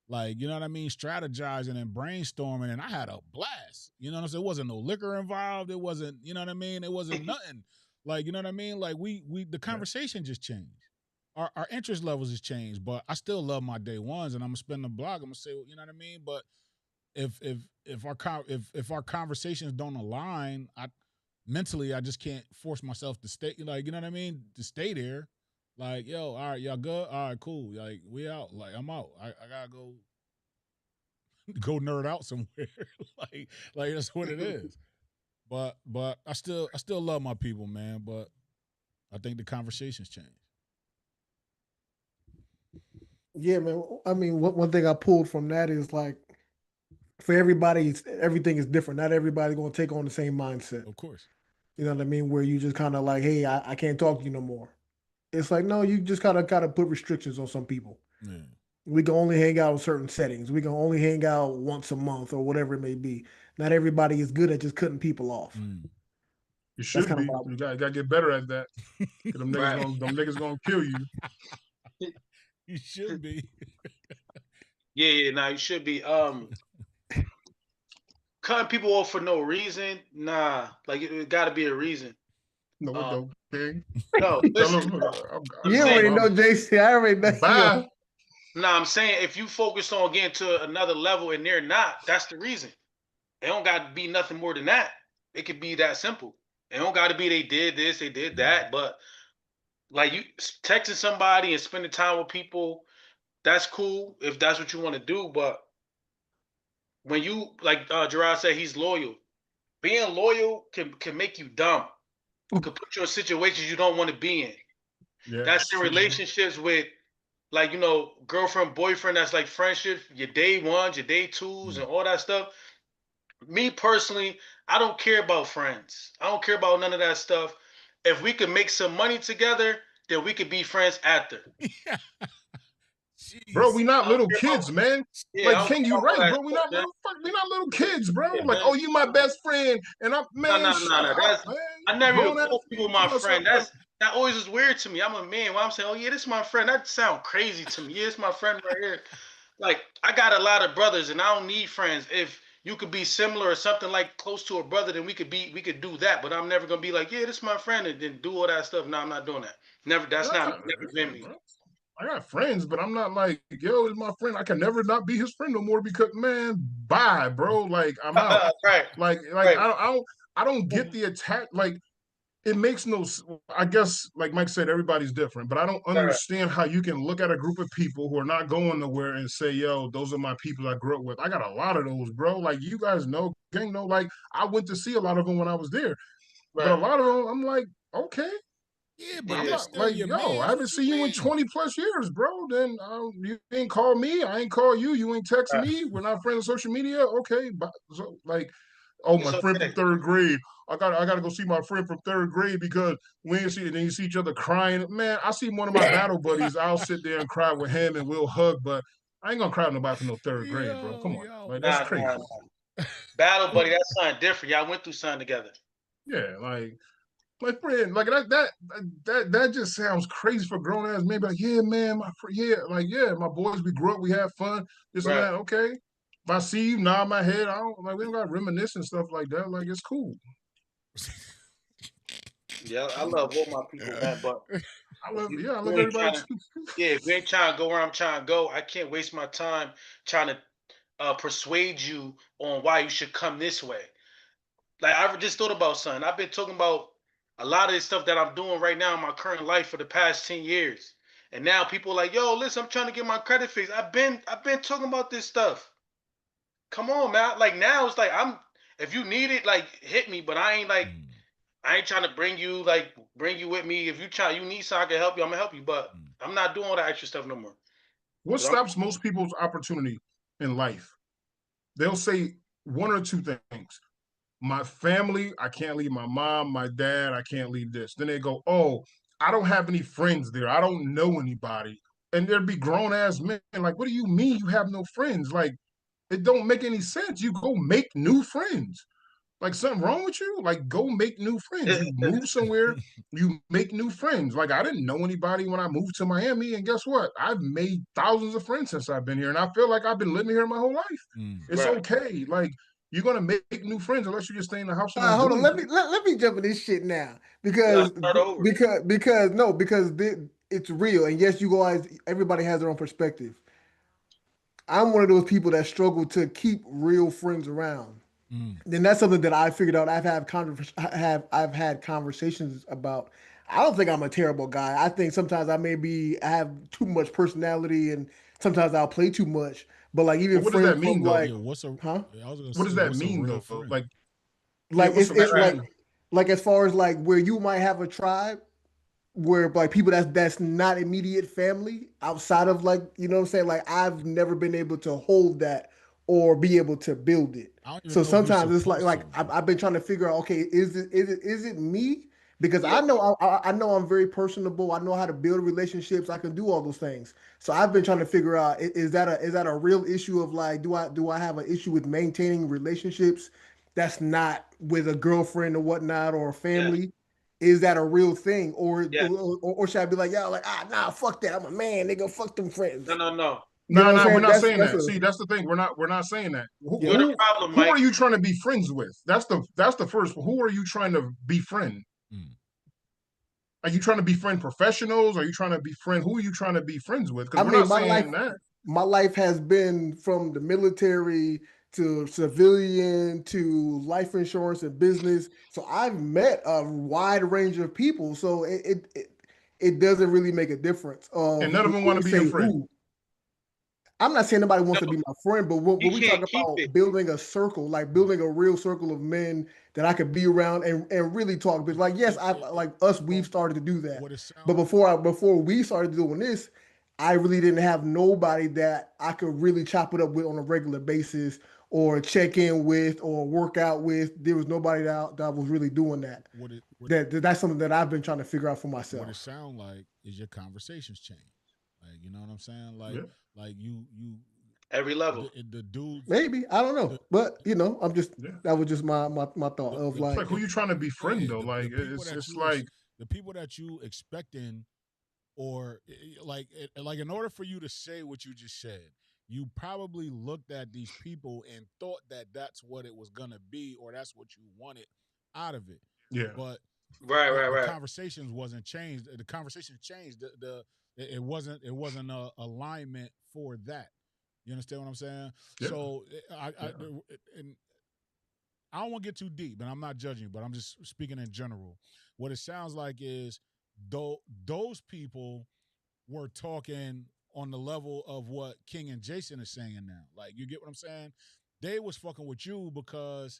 like, you know what I mean, strategizing and brainstorming, and I had a blast. You know what I'm saying? It wasn't no liquor involved. It wasn't, you know what I mean? It wasn't nothing. Like, you know what I mean? Like the conversation just changed. Our interest levels has changed, but I still love my day ones, and I'm gonna spin the block. I'm gonna say, you know what I mean? But if our conversations don't align, mentally, I just can't force myself to stay, like, you know what I mean? To stay there. Like, yo, all right, y'all good? All right, cool. Like, we out. Like, I'm out. I gotta go nerd out somewhere. like that's what it is. But I still love my people, man. But I think the conversations change. Yeah, man. I mean, one thing I pulled from that is like, for everybody, everything is different. Not everybody's going to take on the same mindset. Of course. You know what I mean? Where you just kind of like, hey, I can't talk to you no more. It's like, no, you just kind of put restrictions on some people. Yeah. We can only hang out in certain settings. We can only hang out once a month or whatever it may be. Not everybody is good at just cutting people off. You should be. You gotta get better at that. Them niggas gonna kill you. You should be. Yeah, you should be. Cutting people off for no reason, nah. Like it got to be a reason. No, King. No, listen. You already know, JC. I already know. Bye. Nah, I'm saying if you focus on getting to another level and they're not, that's the reason. It don't got to be nothing more than that. It could be that simple. It don't got to be they did this, they did that. But like you texting somebody and spending time with people, that's cool if that's what you want to do. But when you, like Gerard said, he's loyal. Being loyal can make you dumb. It could put you in situations you don't want to be in. Yeah, that's in relationships with, like, girlfriend, boyfriend, that's like friendship, your day ones, your day twos, and all that stuff. Me personally, I don't care about friends. I don't care about none of that stuff. If we could make some money together, then we could be friends after. Bro, we not little kids, man. Yeah, like, King, you right, bro. We not little kids, bro. Yeah, like, man. Oh, you my best friend, and I'm man. No. I never even Grown-ass call people my friend. That always is weird to me. I'm a man. When I'm saying, oh yeah, this is my friend, that sounds crazy to me. Yeah, it's my friend right here. Like, I got a lot of brothers and I don't need friends. If you could be similar or something like close to a brother, then we could do that. But I'm never gonna be like, yeah, this is my friend, and then do all that stuff. No, I'm not doing that. Never. That's never been me. I got friends, but I'm not like, yo, it's my friend. I can never not be his friend no more because, man, bye, bro. Like, I'm out. Right. Like I don't get the attack. Like, it makes no. I guess, like Mike said, everybody's different, but I don't understand how you can look at a group of people who are not going nowhere and say, yo, those are my people I grew up with. I got a lot of those, bro. Like, you guys know, gang know. Like, I went to see a lot of them when I was there, but a lot of them, I'm like, okay. Yeah, but I'm that's not like, your yo, man. I haven't seen you in 20 plus years, bro. Then you ain't call me. I ain't call you. You ain't text me. We're not friends on social media. Okay. But so, like, oh, my friend from third grade. I gotta go see my friend from third grade because we ain't see, and then you see each other crying. Man, I see one of my battle buddies. I'll sit there and cry with him and we'll hug, but I ain't gonna cry with nobody from no third grade, bro. Come on. Like, that's crazy. Battle buddy, that's something different. Y'all went through something together. Yeah, like my friend, like that just sounds crazy for grown ass men. Like, yeah, man, my friend, yeah, like, yeah, my boys, we grew up, we had fun, this and that. Okay, if I see you, nod my head. I don't like, we don't got reminisce and stuff like that. Like, it's cool. Yeah, I love all my people, man. But I love everybody too. Yeah, if you ain't trying to go where I'm trying to go, I can't waste my time trying to persuade you on why you should come this way. Like, I just thought about something. I've been talking about a lot of this stuff that I'm doing right now in my current life for the past 10 years. And now people are like, yo, listen, I'm trying to get my credit fixed. I've been talking about this stuff. Come on, man. Like, now it's like, if you need it, like, hit me, but I ain't trying to bring you with me. If you need something I can help you, I'm gonna help you. But I'm not doing all that extra stuff no more. What stops most people's opportunity in life? They'll say one or two things. My family, I can't leave my mom, my dad, I can't leave this. Then they go, oh, I don't have any friends there. I don't know anybody. And there'd be grown ass men like, what do you mean you have no friends? Like, it don't make any sense. You go make new friends. Like, something wrong with you? Like, go make new friends. You move somewhere, you make new friends. Like, I didn't know anybody when I moved to Miami, and guess what? I've made thousands of friends since I've been here, and I feel like I've been living here my whole life. It's okay. Like, you're gonna make new friends unless you just stay in the house. Hold on, let me jump in this shit now because it's real, and yes, you guys, everybody has their own perspective. I'm one of those people that struggle to keep real friends around. Then that's something that I figured out. I've had conversations about. I don't think I'm a terrible guy. I think sometimes I have too much personality, and sometimes I'll play too much. But like, even what does that mean, though? Like, what does that mean, though? Like it's like as far as like where you might have a tribe where like people that's not immediate family outside of, like, you know what I'm saying? Like, I've never been able to hold that or be able to build it. So sometimes it's like I've been trying to figure out, okay, is it me? Because I know I'm very personable. I know how to build relationships. I can do all those things. So I've been trying to figure out, is that a real issue of like, do I have an issue with maintaining relationships that's not with a girlfriend or whatnot or a family? Is that a real thing? Or should I be like, yo, like, nah, fuck that. I'm a man, nigga, fuck them friends. No. No, we're not saying that. See, that's the thing. We're not saying that. Who are you trying to be friends with? That's the first. Who are you trying to befriend? Are you trying to befriend professionals? Are you trying to befriend? Who are you trying to be friends with? Because we're not saying that. My life has been from the military to civilian to life insurance and business. So I've met a wide range of people. So it doesn't really make a difference. And none of them want to be your friend. I'm not saying nobody wants to be my friend, but when we talk about building a circle, like building a real circle of men that I could be around and really talk. But like, yes, we've started to do that. But before we started doing this, I really didn't have nobody that I could really chop it up with on a regular basis or check in with or work out with. There was nobody that was really doing that. That's something that I've been trying to figure out for myself. What it sounds like is your conversations change. Like, you know what I'm saying? Like, like you Every level. The dudes. Maybe, I don't know, but you know, I'm just that was just my thought of It's like who you trying to befriend though? Like it's like the people that you expecting, or like in order for you to say what you just said, you probably looked at these people and thought that that's what it was gonna be, or that's what you wanted out of it. Yeah. But right. Conversations wasn't changed. The conversation changed. It wasn't a alignment for that. You understand what I'm saying? Yeah. So I don't want to get too deep, and I'm not judging, but I'm just speaking in general. What it sounds like is those people were talking on the level of what King and Jason is saying now. Like, you get what I'm saying? They was fucking with you because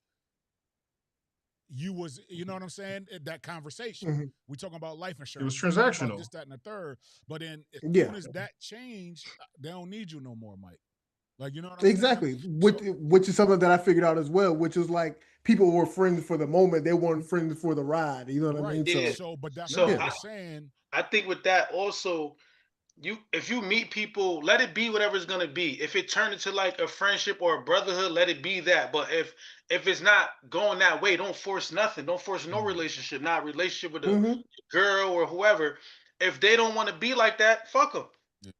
you was, you know what I'm saying? That conversation. Mm-hmm. We talking about life insurance. It was transactional. This, that, and the third. But then as soon as that changed, they don't need you no more, Mike. Like, you know what I'm exactly. saying? Which is something that I figured out as well, which is like people were friends for the moment. They weren't friends for the ride. You know what I mean? Yeah. So but that's so what I'm saying. I think with that also, if you meet people, let it be whatever it's gonna be. If it turned into like a friendship or a brotherhood, let it be that. But if it's not going that way, don't force nothing. Don't force no relationship. Not a relationship with a girl or whoever. If they don't want to be like that, fuck them.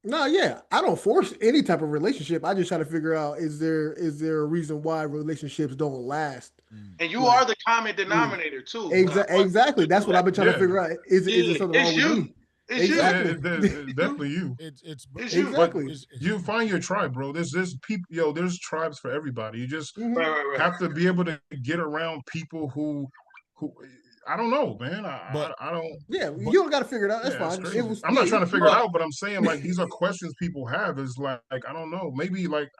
No, yeah, I don't force any type of relationship. I just try to figure out is there a reason why relationships don't last? And you are the common denominator too. Exactly. That's what I've been trying to figure out. Is it something wrong with me? It's exactly. It's definitely you. It's you. Exactly. You find your tribe, bro. There's people, there's tribes for everybody. You just right. have to be able to get around people who I don't know, man. I don't. Yeah, you don't got to figure it out. That's fine. I'm not trying to figure it out, but I'm saying like these are questions people have. Is like I don't know. Maybe like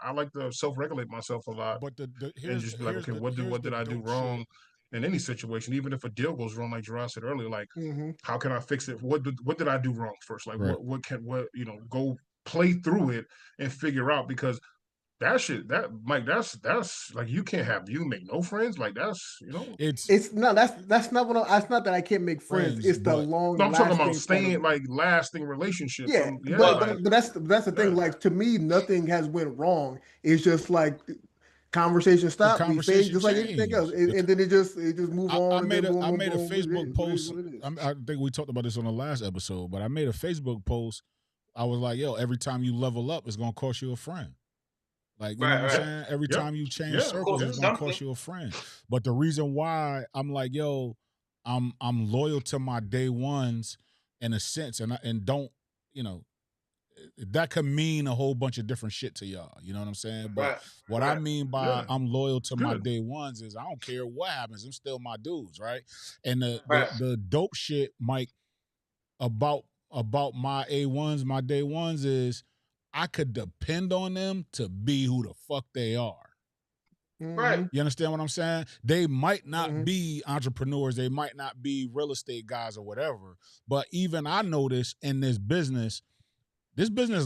I like to self-regulate myself a lot, but and just be like, okay, what did I do wrong in any situation? Even if a deal goes wrong, like Gerard said earlier, like how can I fix it? What did I do wrong first? Like what go play through it and figure out, because that shit, Mike, that's like you make no friends. Like that's it's no, that's not what that's not that I can't make friends. It's the long. No, I'm talking about staying like lasting relationships. Yeah, but that's the thing. Like to me, nothing has went wrong. It's just like conversation stopped. We fade just like anything else, and then it just move on. I made a Facebook post. I think we talked about this on the last episode, but I made a Facebook post. I was like, yo, every time you level up, it's gonna cost you a friend. Like, you know what I'm saying? Every time you change circles, it's gonna cost you a friend. But the reason why I'm like, yo, I'm loyal to my day ones in a sense, and don't, that could mean a whole bunch of different shit to y'all. You know what I'm saying? But what I mean by I'm loyal to my day ones is I don't care what happens. I'm still my dudes, right? And the dope shit, Mike, about my A1s, my day ones is I could depend on them to be who the fuck they are. Right. You understand what I'm saying? They might not be entrepreneurs. They might not be real estate guys or whatever. But even I notice in this business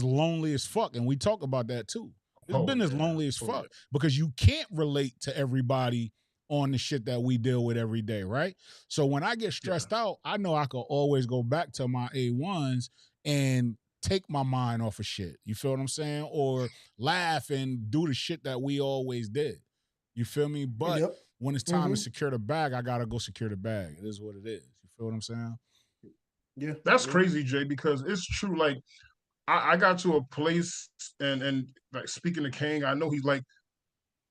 lonely as fuck. And we talk about that too. This business lonely as fuck because you can't relate to everybody on the shit that we deal with every day, right? So when I get stressed out, I know I can always go back to my A1s and take my mind off of shit. You feel what I'm saying? Or laugh and do the shit that we always did. You feel me? But when it's time to secure the bag, I gotta go secure the bag. It is what it is. You feel what I'm saying? Yeah. That's crazy, Jay, because it's true. Like I got to a place and like speaking to King, I know he's like,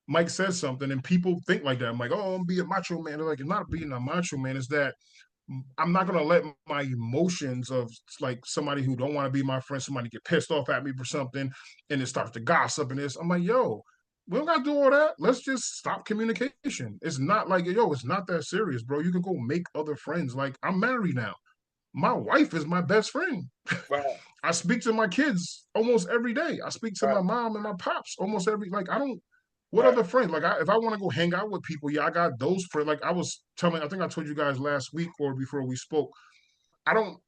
Mike says something and people think like that. I'm like, oh, I'm being a macho man. They're like, it's not being a macho man. It's that I'm not gonna let my emotions of like somebody who don't want to be my friend, somebody get pissed off at me for something, and it starts to gossip and this. I'm like, yo, we don't gotta do all that. Let's just stop communication. It's not like, yo, it's not that serious, bro. You can go make other friends. Like I'm married now. My wife is my best friend. Right. I speak to my kids almost every day. I speak to my mom and my pops almost every. Like I don't. What other friends? Like, if I want to go hang out with people, I got those friends. Like I was telling, I think I told you guys last week or before we spoke. I don't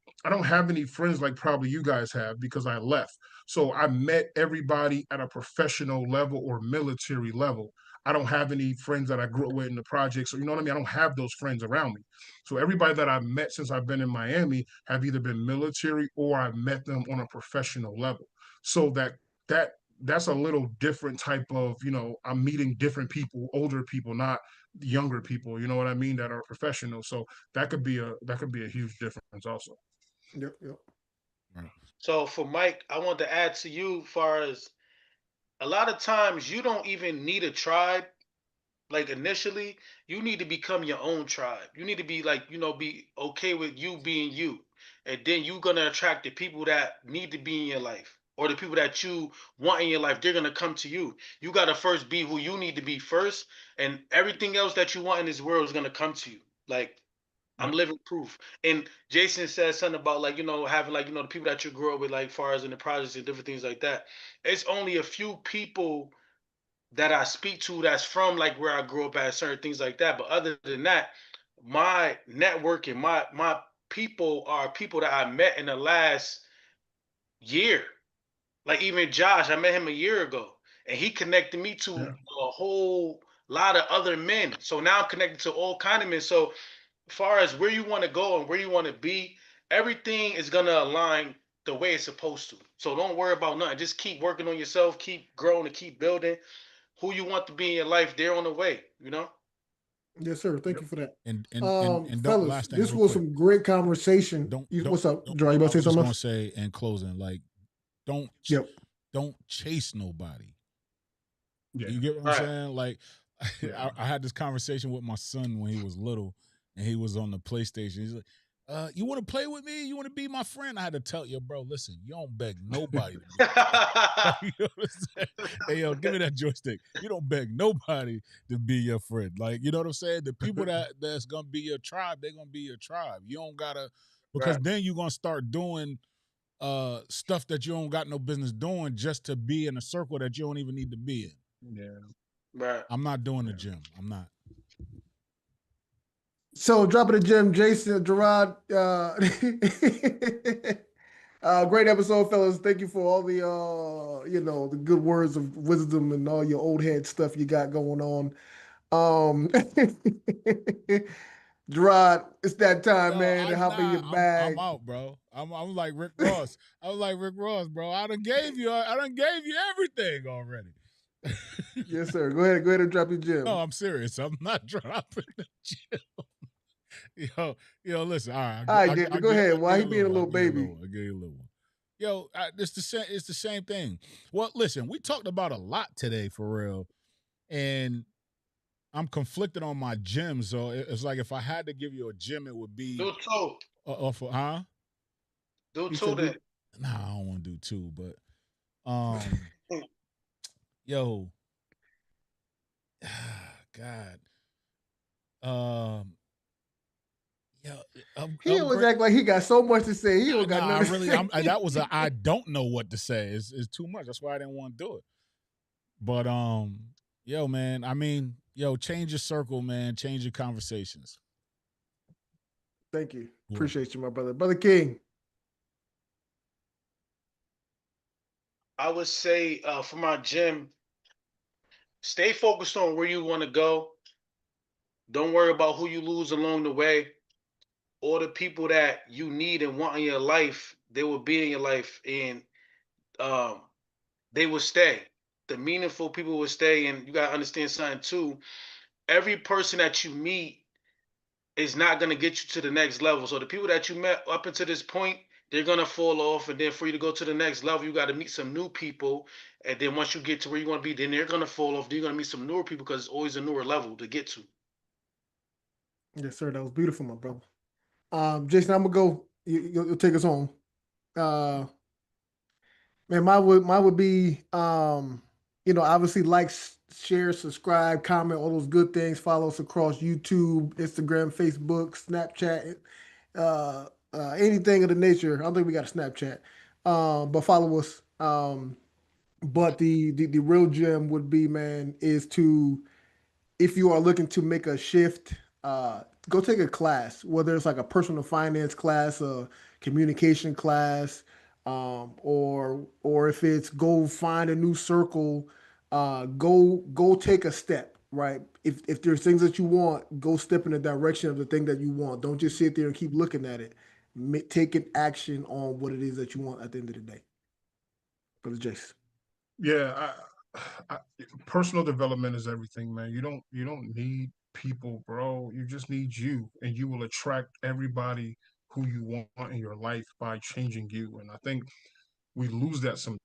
have any friends like probably you guys have because I left. So I met everybody at a professional level or military level. I don't have any friends that I grew up with in the projects. So you know what I mean? I don't have those friends around me. So everybody that I've met since I've been in Miami have either been military or I've met them on a professional level. So that that's a little different type of, I'm meeting different people, older people, not younger people, you know what I mean, that are professionals. So that could be a huge difference also. Yep, yep. So for Mike, I want to add to you, far as a lot of times you don't even need a tribe. Like initially, you need to become your own tribe. You need to be like, be okay with you being you. And then you're gonna attract the people that need to be in your life. Or the people that you want in your life, they're gonna come to you. You gotta first be who you need to be first, and everything else that you want in this world is gonna come to you. Like I'm living proof. And Jason said something about like, having like, the people that you grew up with, like far as in the projects and different things like that. It's only a few people that I speak to that's from like where I grew up at, certain things like that. But other than that, my network and my people are people that I met in the last year. Like even Josh, I met him a year ago, and he connected me to a whole lot of other men. So now I'm connected to all kind of men. So far as where you want to go and where you want to be, everything is gonna align the way it's supposed to. So don't worry about nothing. Just keep working on yourself, keep growing, and keep building who you want to be in your life. They're on the way. Yes, sir. Thank you for that. And fellas, last thing, this was some great conversation. What's up, Dre? You about to say something? I was going to say in closing, like, don't chase nobody. Yeah. You get what I'm saying? Like, I had this conversation with my son when he was little, and he was on the PlayStation. He's like, you want to play with me? You want to be my friend? I had to tell you, bro, listen, you don't beg nobody. You know what I'm saying? Hey, yo, give me that joystick. You don't beg nobody to be your friend. Like, you know what I'm saying? The people that's going to be your tribe, they're going to be your tribe. You don't got to, because then you're going to start doing stuff that you don't got no business doing just to be in a circle that you don't even need to be in. Yeah. Right. I'm not doing the gym. I'm not. So dropping the gym, Jason, Gerard. Great episode, fellas. Thank you for all the the good words of wisdom and all your old head stuff you got going on. Gerard, it's that time, man. To hop in your bag. I'm out, bro. I'm like Rick Ross. I was like Rick Ross, bro. I done gave you everything already. Yes, sir. Go ahead and drop your gym. No, I'm serious. I'm not dropping the gym. Yo, listen. All right, go ahead. Why he being a little baby? I'll give you a little one. Yo, it's the same thing. Well, listen, we talked about a lot today for real, and I'm conflicted on my gym. So it's like if I had to give you a gym, it would be do two. Huh? Do two then. Nah, I don't want to do two, but yo, God. He always act like he got so much to say. He don't got nothing. That was I don't know what to say. It's too much. That's why I didn't want to do it. But yo, man. I mean, change your circle, man. Change your conversations. Thank you. Appreciate you, my brother. Brother King. I would say for my gym, stay focused on where you want to go. Don't worry about who you lose along the way. All the people that you need and want in your life, they will be in your life, and they will stay. The meaningful people will stay, and you gotta understand something too. Every person that you meet is not gonna get you to the next level. So the people that you met up until this point, they're gonna fall off, and then for you to go to the next level, you got to meet some new people. And then once you get to where you want to be, then they're gonna fall off. Then you're gonna meet some newer people because it's always a newer level to get to. Yes, sir. That was beautiful, my brother. Jason, I'm gonna go. You'll take us home. Man, mine would be obviously like, share, subscribe, comment, all those good things. Follow us across YouTube, Instagram, Facebook, Snapchat, anything of the nature. I don't think we got a Snapchat, but follow us. But the real gem would be, man, is to, if you are looking to make a shift, go take a class, whether it's like a personal finance class, a communication class, or if it's go find a new circle, go take a step, right? If there's things that you want, go step in the direction of the thing that you want. Don't just sit there and keep looking at it. Take an action on what it is that you want at the end of the day. Brother Jason. Yeah, personal development is everything, man. You don't need people, bro. You just need you, and you will attract everybody who you want in your life by changing you. And I think we lose that sometimes,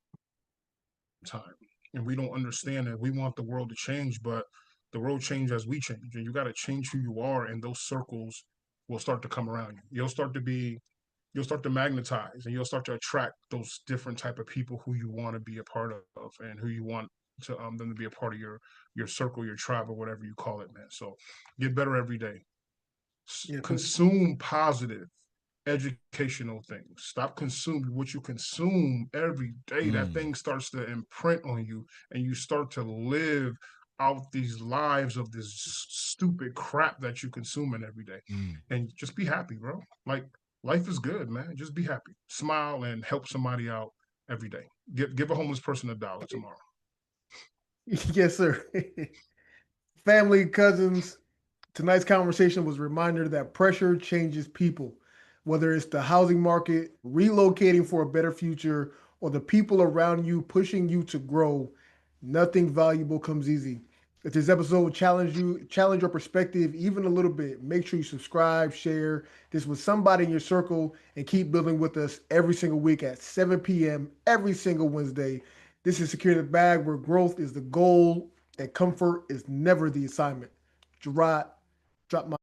and we don't understand that we want the world to change, but the world changes as we change, and you got to change who you are, and those circles will start to come around you. You'll start to magnetize, and you'll start to attract those different type of people who you want to be a part of, and who you want to them to be a part of your circle, your tribe, or whatever you call it, man. So get better every day. Consume positive educational things. Stop consuming what you consume every day. That thing starts to imprint on you, and you start to live out these lives of this stupid crap that you consuming every day. And just be happy, bro. Like, life is good, man. Just be happy. Smile and help somebody out every day. Give a homeless person $1 tomorrow. Yes, sir. Family, cousins, tonight's conversation was a reminder that pressure changes people. Whether it's the housing market, relocating for a better future, or the people around you pushing you to grow, nothing valuable comes easy. If this episode challenge your perspective even a little bit, make sure you subscribe, share this with somebody in your circle, and keep building with us every single week at 7 p.m. every single Wednesday. This is Secure the Bag, where growth is the goal and comfort is never the assignment. Gerard, drop my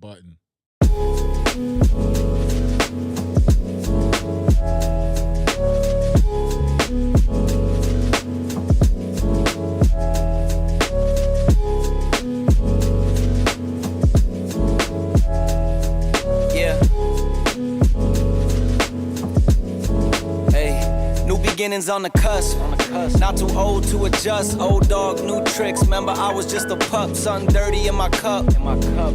button. Beginnings on the cusp. Not too old to adjust. Old dog, new tricks. Remember, I was just a pup. Something dirty in my cup.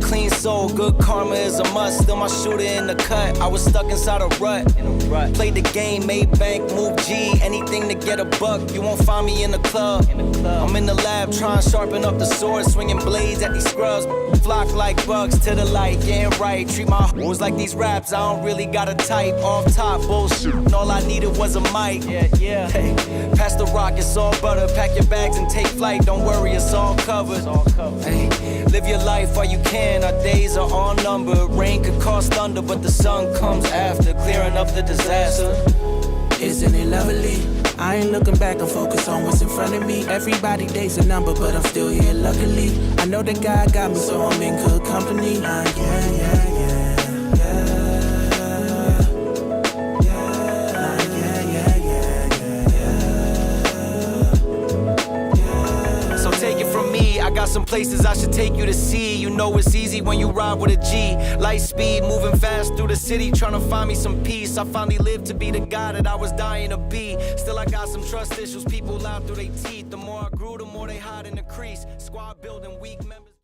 Clean soul, good karma is a must. Still my shooter in the cut. I was stuck inside a rut. Played the game, made bank, moved G. Anything to get a buck. You won't find me in the club. I'm in the lab trying to sharpen up the sword, swinging blades at these scrubs. Flock like bugs to the light, getting right. Treat my hoes like these raps. I don't really got a type. Off top bullshit. All I needed was a mic. Yeah. Hey, pass the rock, it's all butter. Pack your bags and take flight. Don't worry, it's all covered. Hey, live your life while you can. Our days are all numbered. Rain could cause thunder, but the sun comes after, clearing up the disaster. Isn't it lovely? I ain't looking back, I'm focused on what's in front of me. Everybody day's a number, but I'm still here luckily. I know that God got me, so I'm in good company. I got some places I should take you to see. You know it's easy when you ride with a G. Light speed, moving fast through the city, trying to find me some peace. I finally lived to be the guy that I was dying to be. Still I got some trust issues, people lie through their teeth. The more I grew, the more they hide in the crease. Squad building, weak members.